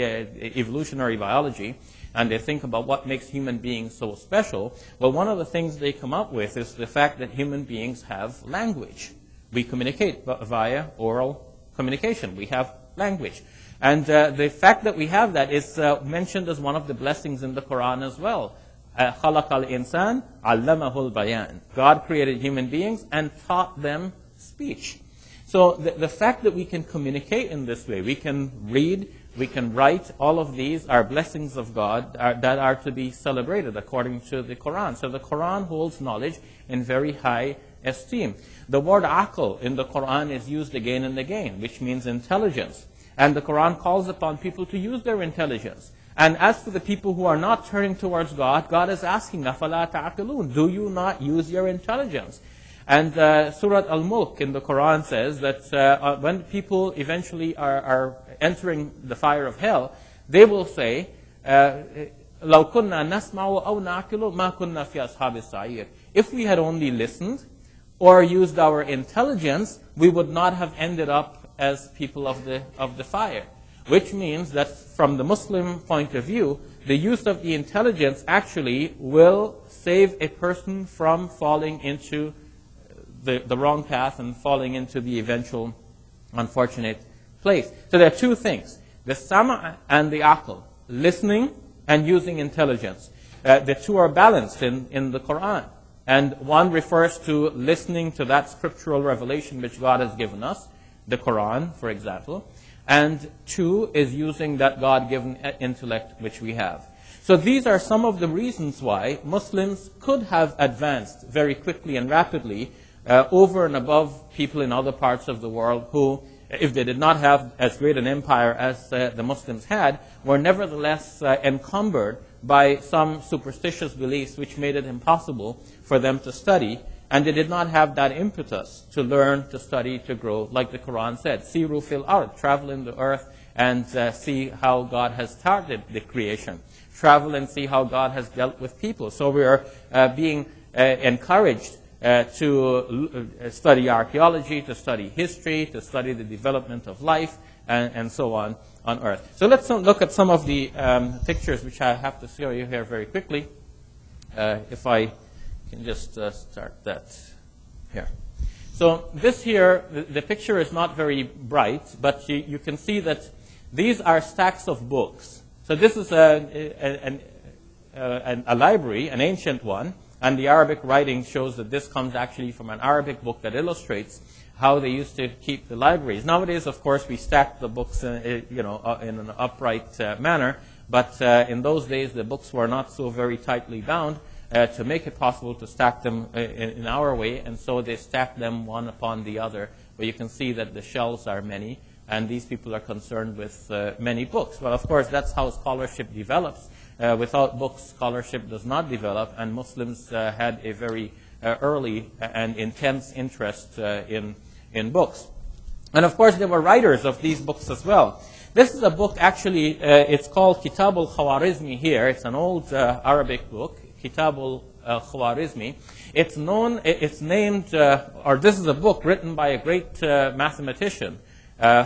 evolutionary biology, and they think about what makes human beings so special, well, one of the things they come up with is the fact that human beings have language. We communicate via oral communication. We have language. And the fact that we have that is mentioned as one of the blessings in the Quran as well. خَلَقَ الْإِنسَانِ عَلَّمَهُ الْبَيَانِ. God created human beings and taught them speech. So the fact that we can communicate in this way, we can read, we can write, all of these are blessings of God that are to be celebrated according to the Quran. So the Quran holds knowledge in very high esteem. The word aql in the Quran is used again and again, which means intelligence. And the Quran calls upon people to use their intelligence. And as for the people who are not turning towards God, God is asking, أَفَلَا تَعْقِلُونَ? Do you not use your intelligence? And Surah Al-Mulk in the Quran says that when people eventually are entering the fire of hell, they will say, لَوْ كُنَّا نَسْمَعُ أَوْ نَعْقِلُ مَا كُنَّا فِي أَصْحَابِ السَّعِيرِ. If we had only listened or used our intelligence, we would not have ended up as people of the fire. Which means that from the Muslim point of view, the use of the intelligence actually will save a person from falling into the wrong path and falling into the eventual unfortunate place. So there are two things, the sama' and the aql, listening and using intelligence. The two are balanced in the Quran. And one refers to listening to that scriptural revelation which God has given us, the Quran, for example. And two is using that God-given intellect which we have. So these are some of the reasons why Muslims could have advanced very quickly and rapidly over and above people in other parts of the world who, if they did not have as great an empire as the Muslims had, were nevertheless encumbered by some superstitious beliefs which made it impossible for them to study, and they did not have that impetus to learn, to study, to grow, like the Quran said, Siru fil ard, travel in the earth and see how God has started the creation. Travel and see how God has dealt with people. So we are being encouraged to study archaeology, to study history, to study the development of life, and so on earth. So let's look at some of the pictures which I have to show you here very quickly. If I can just start that here. So this here, the picture is not very bright, but you can see that these are stacks of books. So this is a library, an ancient one, and the Arabic writing shows that this comes actually from an Arabic book that illustrates how they used to keep the libraries. Nowadays, of course, we stack the books in an upright manner, but in those days the books were not so very tightly bound. to make it possible to stack them in our way, and so they stack them one upon the other, where you can see that the shelves are many, and these people are concerned with many books. Well, of course, that's how scholarship develops. Without books, scholarship does not develop, and Muslims had a very early and intense interest in books. And of course, there were writers of these books as well. This is a book, actually, it's called Kitab al-Khwarizmi here. It's an old Arabic book, Kitab al-Khwarizmi. It's named, or this is a book written by a great mathematician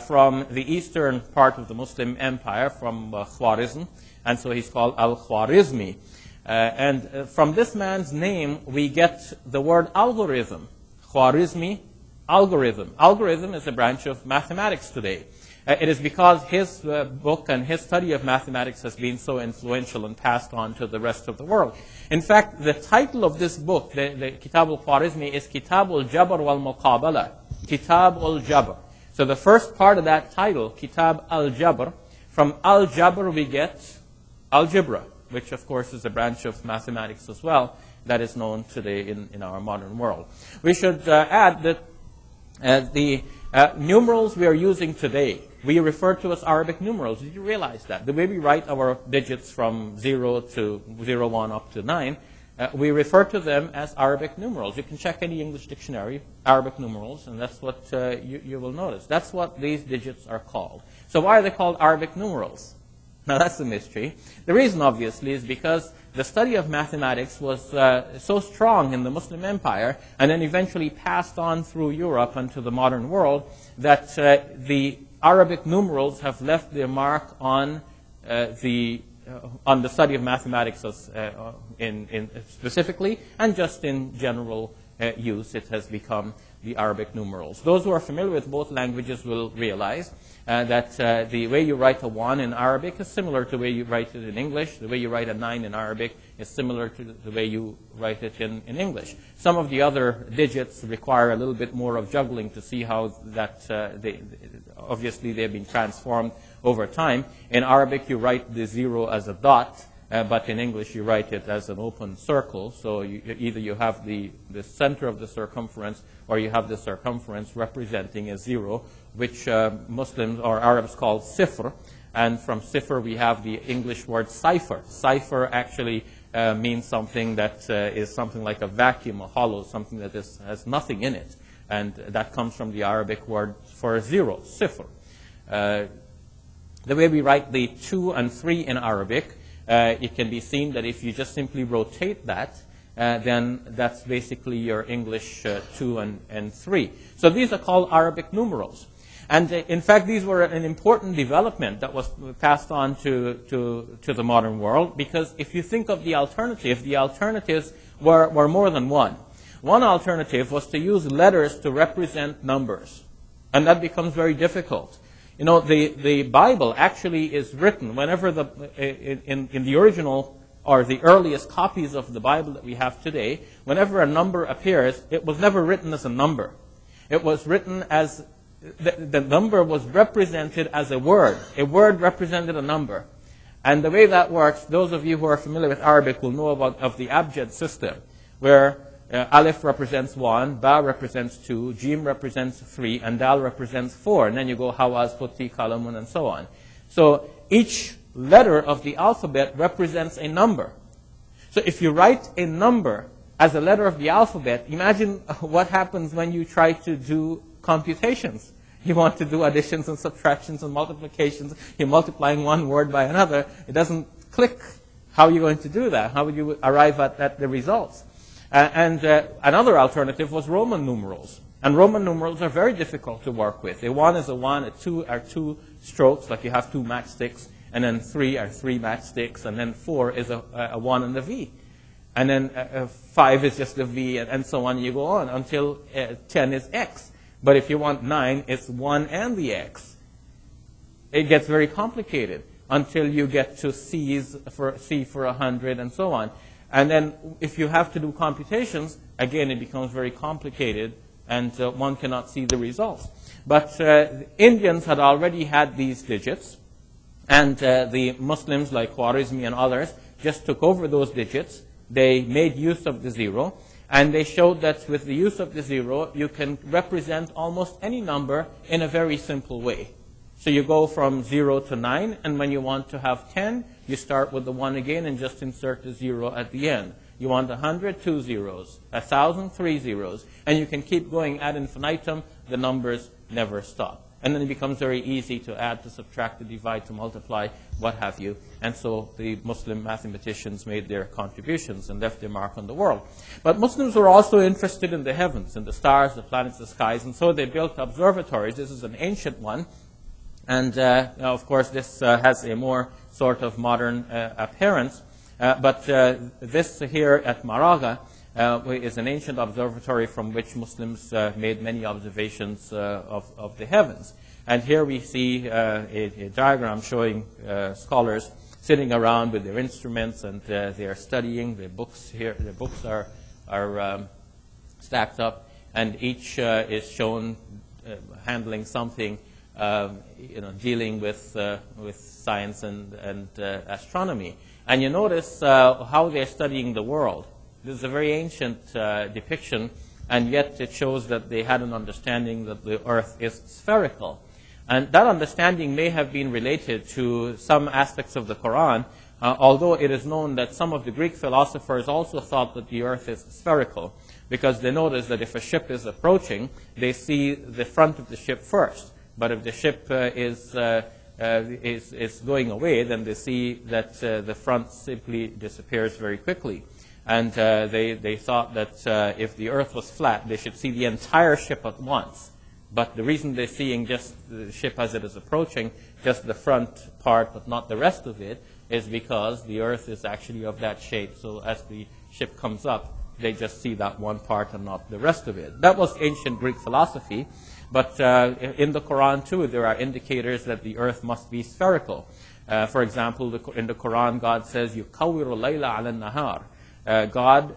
from the eastern part of the Muslim empire, from Khwarizm, and so he's called al-Khwarizmi. And from this man's name, we get the word algorithm. Khwarizmi, algorithm. Algorithm is a branch of mathematics today. It is because his book and his study of mathematics has been so influential and passed on to the rest of the world. In fact, the title of this book, the Kitab al-Khwarizmi, is Kitab al-Jabr wal-Muqabala. Kitab al-Jabr. So the first part of that title, Kitab al-Jabr, from al-Jabr we get algebra, which of course is a branch of mathematics as well that is known today in our modern world. We should add that the numerals we are using today, we refer to as Arabic numerals. Did you realize that? The way we write our digits from 0 to 01 up to 9, we refer to them as Arabic numerals. You can check any English dictionary, Arabic numerals, and that's what you will notice. That's what these digits are called. So why are they called Arabic numerals? Now that's a mystery. The reason, obviously, is because the study of mathematics was so strong in the Muslim empire, and then eventually passed on through Europe and to the modern world, that the Arabic numerals have left their mark on the study of mathematics in specifically, and just in general use. It has become the Arabic numerals. Those who are familiar with both languages will realize that the way you write a 1 in Arabic is similar to the way you write it in English. The way you write a 9 in Arabic is similar to the way you write it in English. Some of the other digits require a little bit more of juggling to see how that, obviously they've been transformed over time. In Arabic, you write the 0 as a dot, but in English you write it as an open circle. So either you have the center of the circumference, or you have the circumference representing a 0, which Muslims or Arabs call sifr. And from sifr we have the English word cipher. Cipher actually means something that is something like a vacuum, a hollow, something that has nothing in it. And that comes from the Arabic word for 0, sifr. The way we write the 2 and 3 in Arabic, it can be seen that if you just simply rotate that, then that's basically your English 2 and 3. So these are called Arabic numerals. And in fact, these were an important development that was passed on to the modern world, because if you think of the alternatives were more than one. One alternative was to use letters to represent numbers, and that becomes very difficult. You know, the Bible actually is written whenever in the original or the earliest copies of the Bible that we have today, whenever a number appears, it was never written as a number. It was written as, the number was represented as a word. A word represented a number. And the way that works, those of you who are familiar with Arabic will know of the abjad system, where Alif represents 1, Ba represents 2, Jim represents 3, and Dal represents 4. And then you go Hawaz, Futti, Kalamun, and so on. So each letter of the alphabet represents a number. So if you write a number as a letter of the alphabet, imagine what happens when you try to do computations. You want to do additions and subtractions and multiplications. You're multiplying one word by another. It doesn't click. How are you going to do that? How would you arrive at the results? Another alternative was Roman numerals. And Roman numerals are very difficult to work with. A 1 is a 1, a 2 are 2 strokes, like you have 2 matchsticks, and then 3 are 3 matchsticks, and then 4 is a 1 and a V. And then 5 is just a V, and so on. You go on until 10 is X. But if you want 9, it's 1 and the X. It gets very complicated until you get to C for 100 and so on. And then if you have to do computations, again, it becomes very complicated, and one cannot see the results. But Indians had already had these digits, and the Muslims like Khwarizmi and others just took over those digits they made use of the zero, and they showed that with the use of the zero, you can represent almost any number in a very simple way. So you go from 0 to 9, and when you want to have 10, you start with the 1 again and just insert the 0 at the end. You want 100, 2 zeros, 1,000, 3 zeros, and you can keep going ad infinitum. The numbers never stop. And then it becomes very easy to add, to subtract, to divide, to multiply, what have you. And so the Muslim mathematicians made their contributions and left their mark on the world. But Muslims were also interested in the heavens, in the stars, the planets, the skies, and so they built observatories. This is an ancient one. And of course, this has a more sort of modern appearance. But this here at Maraga is an ancient observatory from which Muslims made many observations of the heavens. And here we see a diagram showing scholars sitting around with their instruments, and they are studying. The books here, the books are stacked up, and each is shown handling something, dealing with science and astronomy. And you notice how they're studying the world. This is a very ancient depiction, and yet it shows that they had an understanding that the earth is spherical. And that understanding may have been related to some aspects of the Quran, although it is known that some of the Greek philosophers also thought that the earth is spherical, because they notice that if a ship is approaching, they see the front of the ship first. But if the ship is going away, then they see that the front simply disappears very quickly. And they thought that if the earth was flat, they should see the entire ship at once. But the reason they're seeing just the ship as it is approaching, just the front part but not the rest of it, is because the earth is actually of that shape. So as the ship comes up, they just see that one part and not the rest of it. That was ancient Greek philosophy. But in the Quran, too, there are indicators that the earth must be spherical. For example, in the Quran, God says, يُكَوِّرُ اللَّيْلَ عَلَى النَّهَارِ God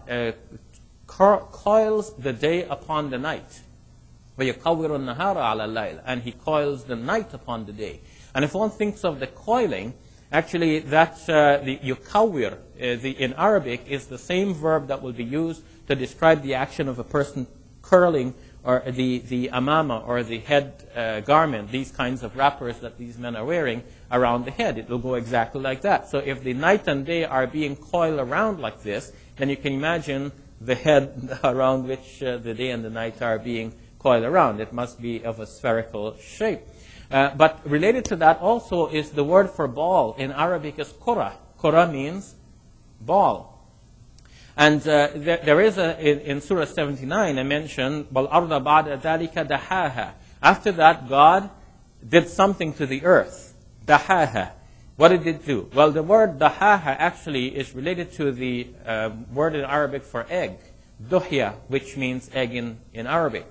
coils the day upon the night. وَيُكَوِّرُ النَّهَارَ عَلَى اللَّيْلِ And He coils the night upon the day. And if one thinks of the coiling, actually that the yukawir in Arabic is the same verb that will be used to describe the action of a person curling, or the amama, or the head garment, these kinds of wrappers that these men are wearing around the head. It will go exactly like that. So if the night and day are being coiled around like this, then you can imagine the head around which the day and the night are being coiled around. It must be of a spherical shape. But related to that also is the word for ball in Arabic is qura. Qura means ball. And there is in Surah 79 a mention, وَالْأَرْضَ بَعْدَ ذَلِكَ دَحَاهَا After that, God did something to the earth. Dahaha. What did it do? Well, the word dahaha actually is related to the word in Arabic for egg, duhya, which means egg in Arabic.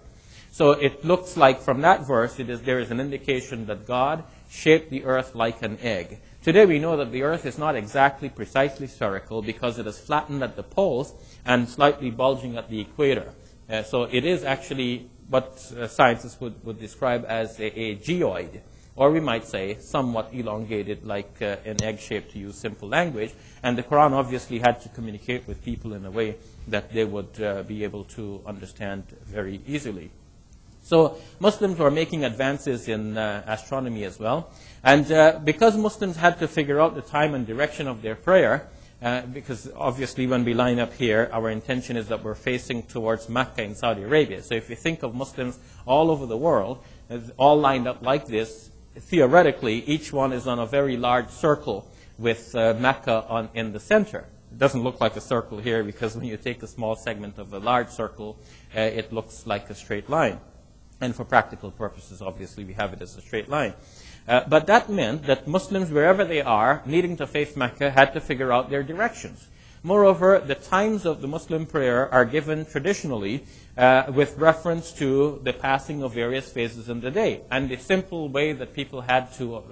So it looks like from that verse, there is an indication that God shaped the earth like an egg. Today we know that the earth is not exactly precisely spherical because it is flattened at the poles and slightly bulging at the equator. So it is actually what scientists would describe as a geoid, or we might say somewhat elongated like an egg shape, to use simple language. And the Quran obviously had to communicate with people in a way that they would be able to understand very easily. So Muslims were making advances in astronomy as well. And because Muslims had to figure out the time and direction of their prayer, because obviously when we line up here, our intention is that we're facing towards Mecca in Saudi Arabia. So if you think of Muslims all over the world, all lined up like this, theoretically, each one is on a very large circle with Mecca in the center. It doesn't look like a circle here because when you take a small segment of a large circle, it looks like a straight line. And for practical purposes, obviously, we have it as a straight line. But that meant that Muslims, wherever they are, needing to face Mecca, had to figure out their directions. Moreover, the times of the Muslim prayer are given traditionally with reference to the passing of various phases in the day. And the simple way that people had to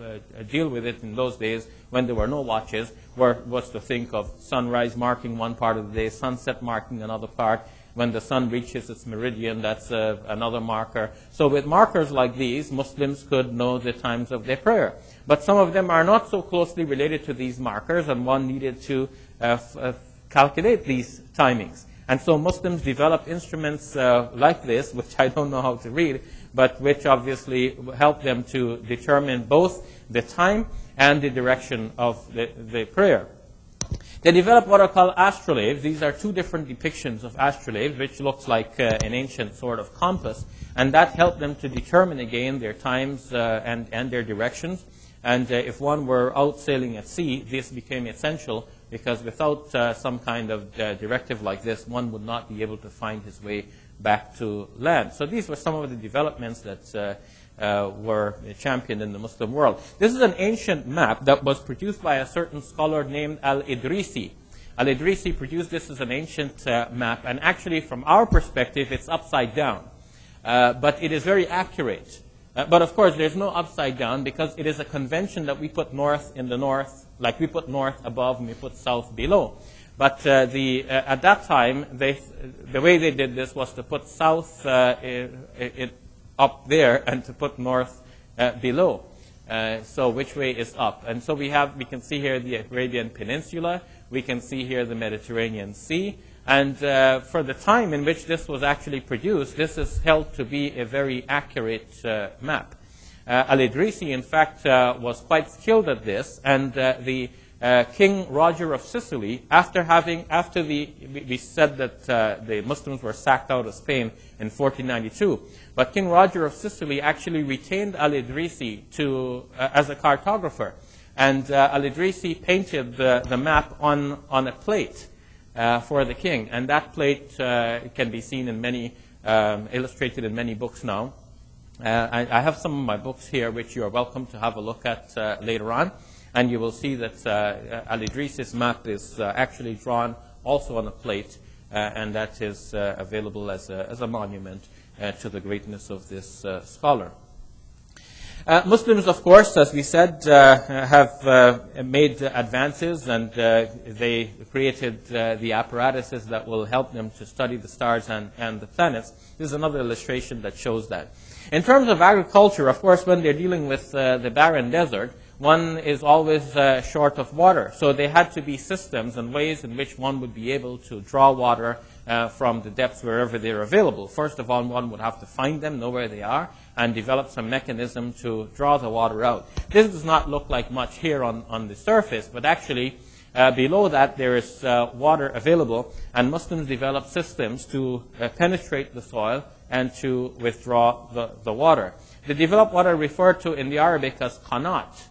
deal with it in those days when there were no watches was to think of sunrise marking one part of the day, sunset marking another part. When the sun reaches its meridian, that's another marker. So with markers like these, Muslims could know the times of their prayer. But some of them are not so closely related to these markers, and one needed to calculate these timings. And so Muslims developed instruments like this, which I don't know how to read, but which obviously help them to determine both the time and the direction of the prayer. They developed what are called astrolabes. These are two different depictions of astrolabes, which looks like an ancient sort of compass. And that helped them to determine again their times and their directions. And if one were out sailing at sea, this became essential, because without some kind of directive like this, one would not be able to find his way back to land. So these were some of the developments that were championed in the Muslim world. This is an ancient map that was produced by a certain scholar named Al-Idrisi. Al-Idrisi produced this as an ancient map, and actually from our perspective it's upside down. But it is very accurate. But of course there's no upside down, because it is a convention that we put north in the north, like we put north above and we put south below. But at that time, the way they did this was to put south up there and to put north below. So which way is up? And so we can see here the Arabian Peninsula. We can see here the Mediterranean Sea. And for the time in which this was actually produced, this is held to be a very accurate map. Al-Idrisi, in fact, was quite skilled at this, and the King Roger of Sicily, we said that the Muslims were sacked out of Spain in 1492, but King Roger of Sicily actually retained Al-Idrisi as a cartographer, and Al-Idrisi painted the map on a plate for the king, and that plate can be seen in many, illustrated in many books now. I have some of my books here which you are welcome to have a look at later on. And you will see that Al-Idrisi's map is actually drawn also on a plate, and that is available as a monument to the greatness of this scholar. Muslims, of course, as we said, have made advances, and they created the apparatuses that will help them to study the stars and the planets. This is another illustration that shows that. In terms of agriculture, of course, when they're dealing with the barren desert, one is always short of water. So there had to be systems and ways in which one would be able to draw water from the depths wherever they're available. First of all, one would have to find them, know where they are, and develop some mechanism to draw the water out. This does not look like much here on the surface, but actually below that there is water available, and Muslims developed systems to penetrate the soil and to withdraw the water. They developed what are referred to in the Arabic as qanat.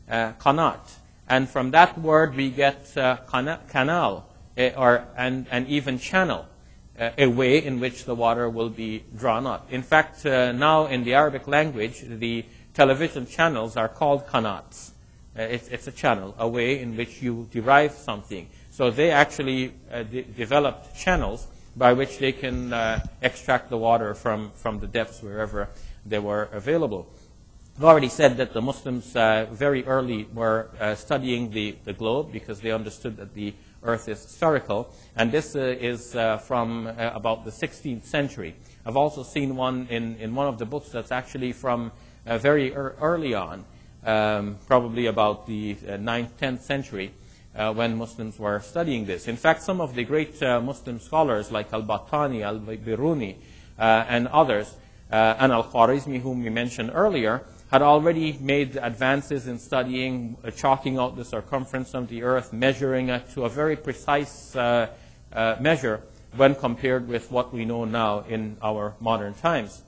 Qanat, and from that word we get canal, and even channel, a way in which the water will be drawn up. In fact, now in the Arabic language, the television channels are called qanats. It's a channel, a way in which you derive something. So they actually developed channels by which they can extract the water from the depths wherever they were available. I've already said that the Muslims very early were studying the globe, because they understood that the earth is spherical, and this is from about the 16th century. I've also seen one in one of the books that's actually from very early on, probably about the 9th, 10th century, when Muslims were studying this. In fact, some of the great Muslim scholars like Al-Battani, Al-Biruni, and others, and Al-Khwarizmi, whom we mentioned earlier, had already made advances in studying, chalking out the circumference of the earth, measuring it to a very precise measure when compared with what we know now in our modern times.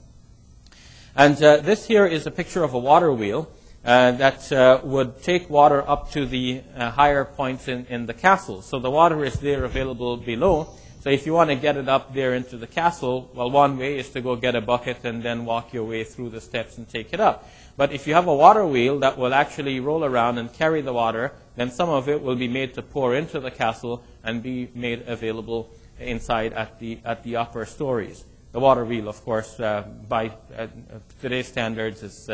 And this here is a picture of a water wheel that would take water up to the higher points in the castle. So the water is there available below. So if you want to get it up there into the castle, well, one way is to go get a bucket and then walk your way through the steps and take it up. But if you have a water wheel that will actually roll around and carry the water, then some of it will be made to pour into the castle and be made available inside at the upper stories. The water wheel, of course, by today's standards is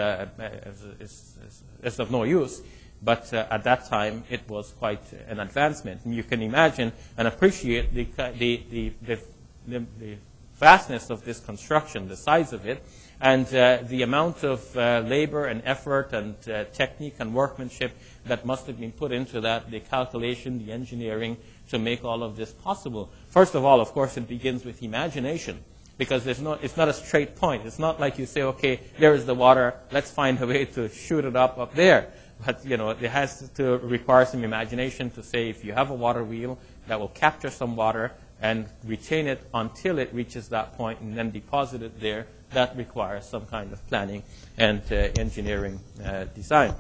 of no use. But at that time, it was quite an advancement. And you can imagine and appreciate the vastness of this construction, the size of it, And the amount of labor and effort and technique and workmanship that must have been put into that, the calculation, the engineering to make all of this possible. First of all, of course, it begins with imagination, because it's not a straight point. It's not like you say, okay, there is the water, let's find a way to shoot it up there. But, it has to require some imagination to say, if you have a water wheel that will capture some water and retain it until it reaches that point and then deposit it there, that requires some kind of planning and engineering design.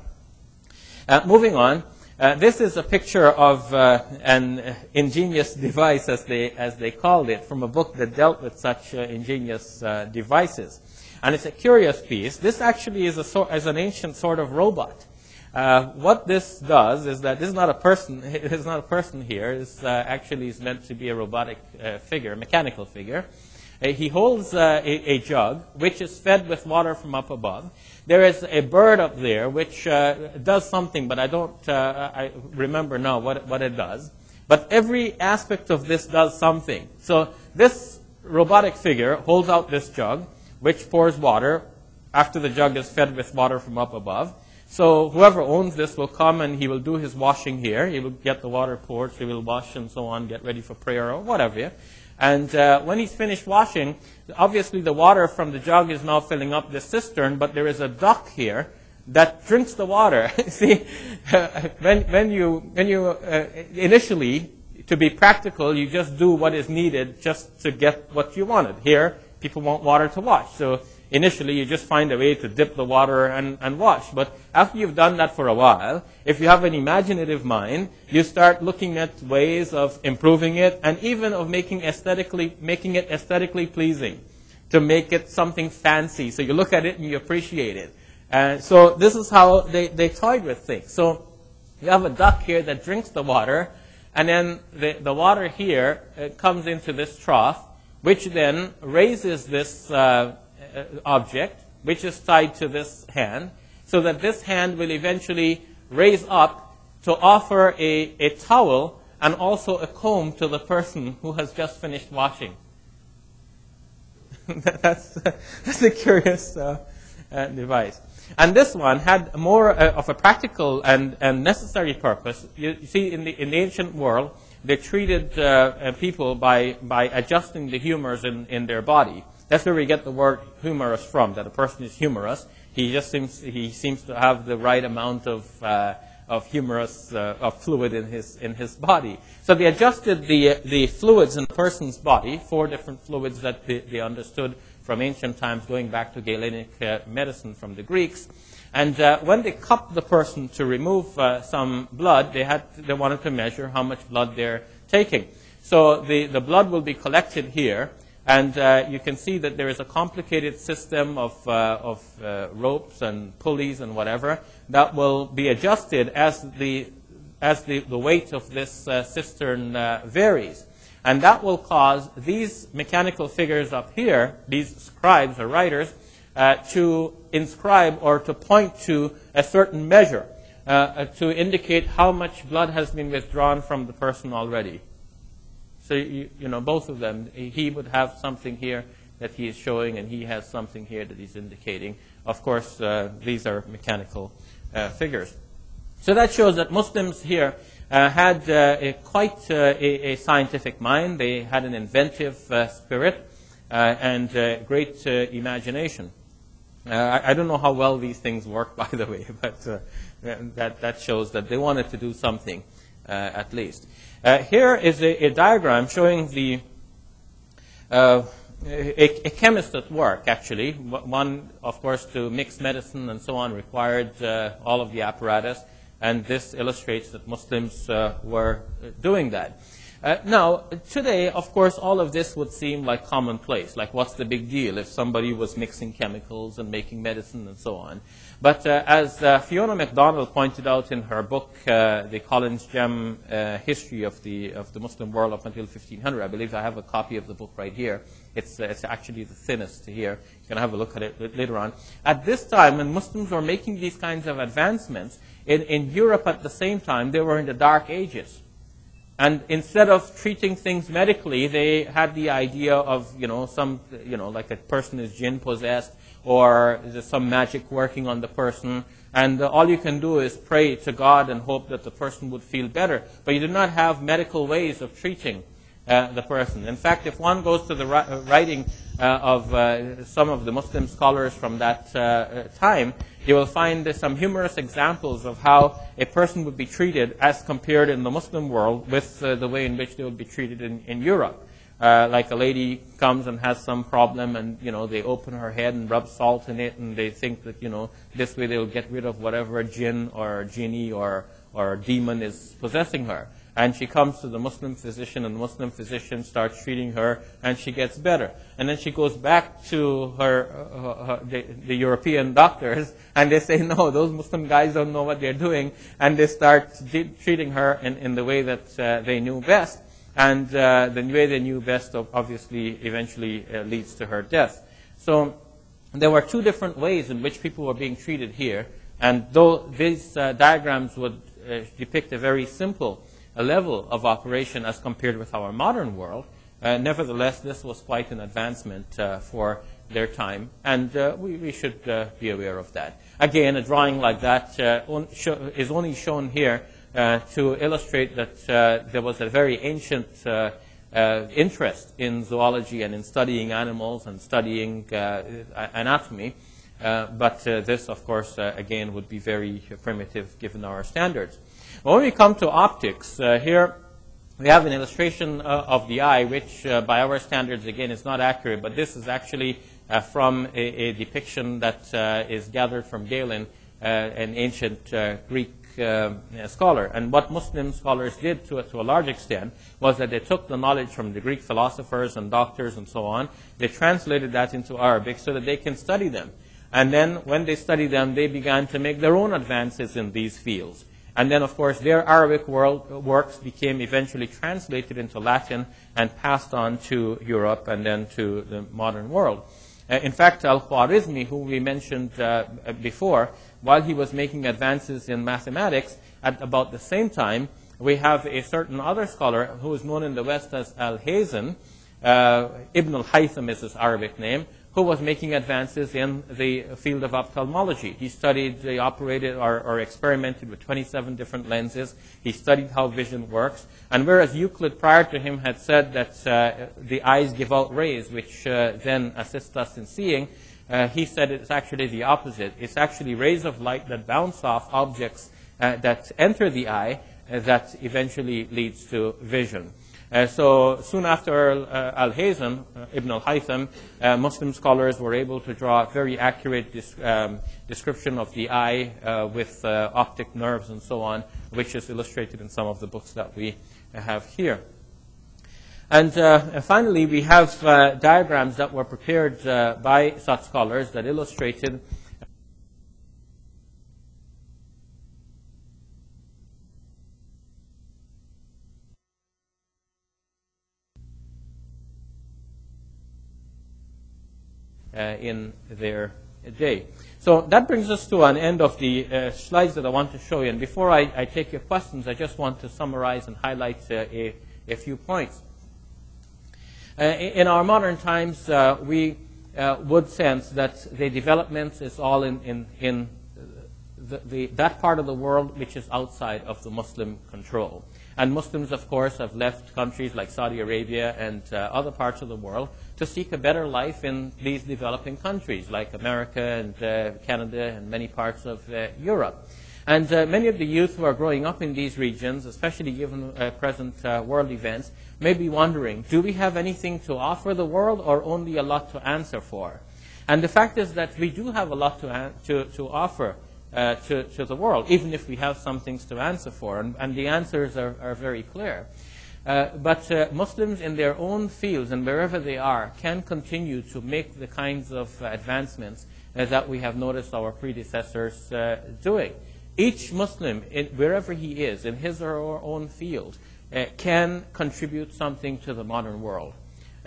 Moving on, this is a picture of an ingenious device, as they called it, from a book that dealt with such ingenious devices. And it's a curious piece. This actually is an ancient sort of robot. What this does is that this is not a person. It is not a person here. This actually is meant to be a robotic figure, a mechanical figure. He holds a jug, which is fed with water from up above. There is a bird up there which does something, but I remember now what it does. But every aspect of this does something. So this robotic figure holds out this jug, which pours water after the jug is fed with water from up above. So whoever owns this will come and he will do his washing here. He will get the water poured, so he will wash and so on, get ready for prayer or whatever. And when he's finished washing, obviously the water from the jug is now filling up this cistern, but there is a duck here that drinks the water. See, when you initially, to be practical, you just do what is needed just to get what you wanted. Here, people want water to wash. So initially, you just find a way to dip the water and wash. But after you've done that for a while, if you have an imaginative mind, you start looking at ways of improving it and even of making it aesthetically pleasing, to make it something fancy. So you look at it and you appreciate it. And so this is how they toyed with things. So you have a duck here that drinks the water, and then the water here comes into this trough, which then raises this object, which is tied to this hand, so that this hand will eventually raise up to offer a towel and also a comb to the person who has just finished washing. That's a curious device. And this one had more of a practical and necessary purpose. You see, in the ancient world, they treated people by adjusting the humors in their body. That's where we get the word humorous from, that a person is humorous. He seems to have the right amount of humorous fluid in his body. So they adjusted the fluids in a person's body, 4 different fluids that they understood from ancient times, going back to Galenic medicine from the Greeks. And when they cupped the person to remove some blood, they wanted to measure how much blood they're taking. So the blood will be collected here. And you can see that there is a complicated system of ropes and pulleys and whatever that will be adjusted as the weight of this cistern varies. And that will cause these mechanical figures up here, these scribes or writers, to inscribe or to point to a certain measure to indicate how much blood has been withdrawn from the person already. So, both of them, he would have something here that he is showing, and he has something here that he's indicating. Of course, these are mechanical figures. So that shows that Muslims here had quite a scientific mind. They had an inventive spirit and great imagination. I don't know how well these things work, by the way, but that shows that they wanted to do something, at least. Here is a diagram showing a chemist at work, actually. One, of course, to mix medicine and so on required all of the apparatus, and this illustrates that Muslims were doing that. Now, today, of course, all of this would seem like commonplace. Like, what's the big deal if somebody was mixing chemicals and making medicine and so on? But as Fiona MacDonald pointed out in her book, the Collins Gem History of the Muslim World up until 1500, I believe I have a copy of the book right here. It's actually the thinnest here. You can have a look at it later on. At this time, when Muslims were making these kinds of advancements, in Europe at the same time, they were in the Dark Ages. And instead of treating things medically, they had the idea of, like a person is jinn possessed, or there's some magic working on the person, and all you can do is pray to God and hope that the person would feel better. But you do not have medical ways of treating the person. In fact, if one goes to the writing of some of the Muslim scholars from that time, you will find some humorous examples of how a person would be treated as compared in the Muslim world with the way in which they would be treated in Europe. Like a lady comes and has some problem, and they open her head and rub salt in it, and they think that this way they'll get rid of whatever jinn or genie or demon is possessing her. And she comes to the Muslim physician, and the Muslim physician starts treating her, and she gets better. And then she goes back to the European doctors, and they say, no, those Muslim guys don't know what they're doing, and they start treating her in the way that they knew best. And the way they knew best obviously eventually leads to her death. So there were two different ways in which people were being treated here. And though these diagrams would depict a very simple level of operation as compared with our modern world, nevertheless, this was quite an advancement for their time. And we should be aware of that. Again, a drawing like that is only shown here to illustrate that there was a very ancient interest in zoology and in studying animals and studying anatomy. But this, of course, again, would be very primitive given our standards. When we come to optics, here we have an illustration of the eye, which by our standards, again, is not accurate. But this is actually from a depiction that is gathered from Galen, an ancient Greek scholar. And what Muslim scholars did to a large extent was that they took the knowledge from the Greek philosophers and doctors and so on, they translated that into Arabic so that they can study them. And then when they studied them, they began to make their own advances in these fields. And then, of course, their Arabic works became eventually translated into Latin and passed on to Europe and then to the modern world. In fact, Al-Khwarizmi, who we mentioned before, while he was making advances in mathematics, at about the same time, we have a certain other scholar who is known in the West as Al-Hazan, Ibn al-Haytham is his Arabic name, who was making advances in the field of ophthalmology. He studied, operated or experimented with 27 different lenses. He studied how vision works. And whereas Euclid prior to him had said that the eyes give out rays which then assist us in seeing, he said it's actually the opposite. It's actually rays of light that bounce off objects that enter the eye that eventually leads to vision. So soon after Al-Hazan, Ibn al-Haytham, Muslim scholars were able to draw a very accurate description of the eye with optic nerves and so on, which is illustrated in some of the books that we have here. And finally, we have diagrams that were prepared by such scholars that illustrated in their day. So that brings us to an end of the slides that I want to show you. And before I take your questions, I just want to summarize and highlight a few points. In our modern times, we would sense that the development is all in that part of the world which is outside of the Muslim control. And Muslims, of course, have left countries like Saudi Arabia and other parts of the world to seek a better life in these developing countries like America and Canada and many parts of Europe. And many of the youth who are growing up in these regions, especially given present world events, may be wondering, do we have anything to offer the world or only a lot to answer for? And the fact is that we do have a lot to offer to the world, even if we have some things to answer for. And the answers are very clear. But Muslims in their own fields and wherever they are can continue to make the kinds of advancements that we have noticed our predecessors doing. Each Muslim, wherever he is, in his or her own field, can contribute something to the modern world.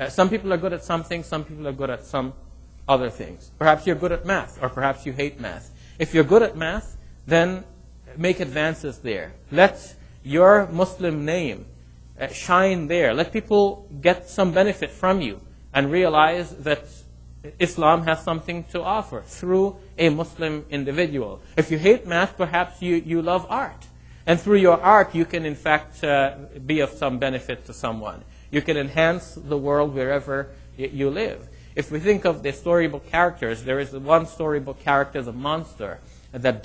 Some people are good at some things, some people are good at some other things. Perhaps you're good at math, or perhaps you hate math. If you're good at math, then make advances there. Let your Muslim name shine there. Let people get some benefit from you and realize that Islam has something to offer through a Muslim individual. If you hate math, perhaps you love art. And through your art, you can in fact be of some benefit to someone. You can enhance the world wherever you live. If we think of the storybook characters, there is one storybook character, the monster, that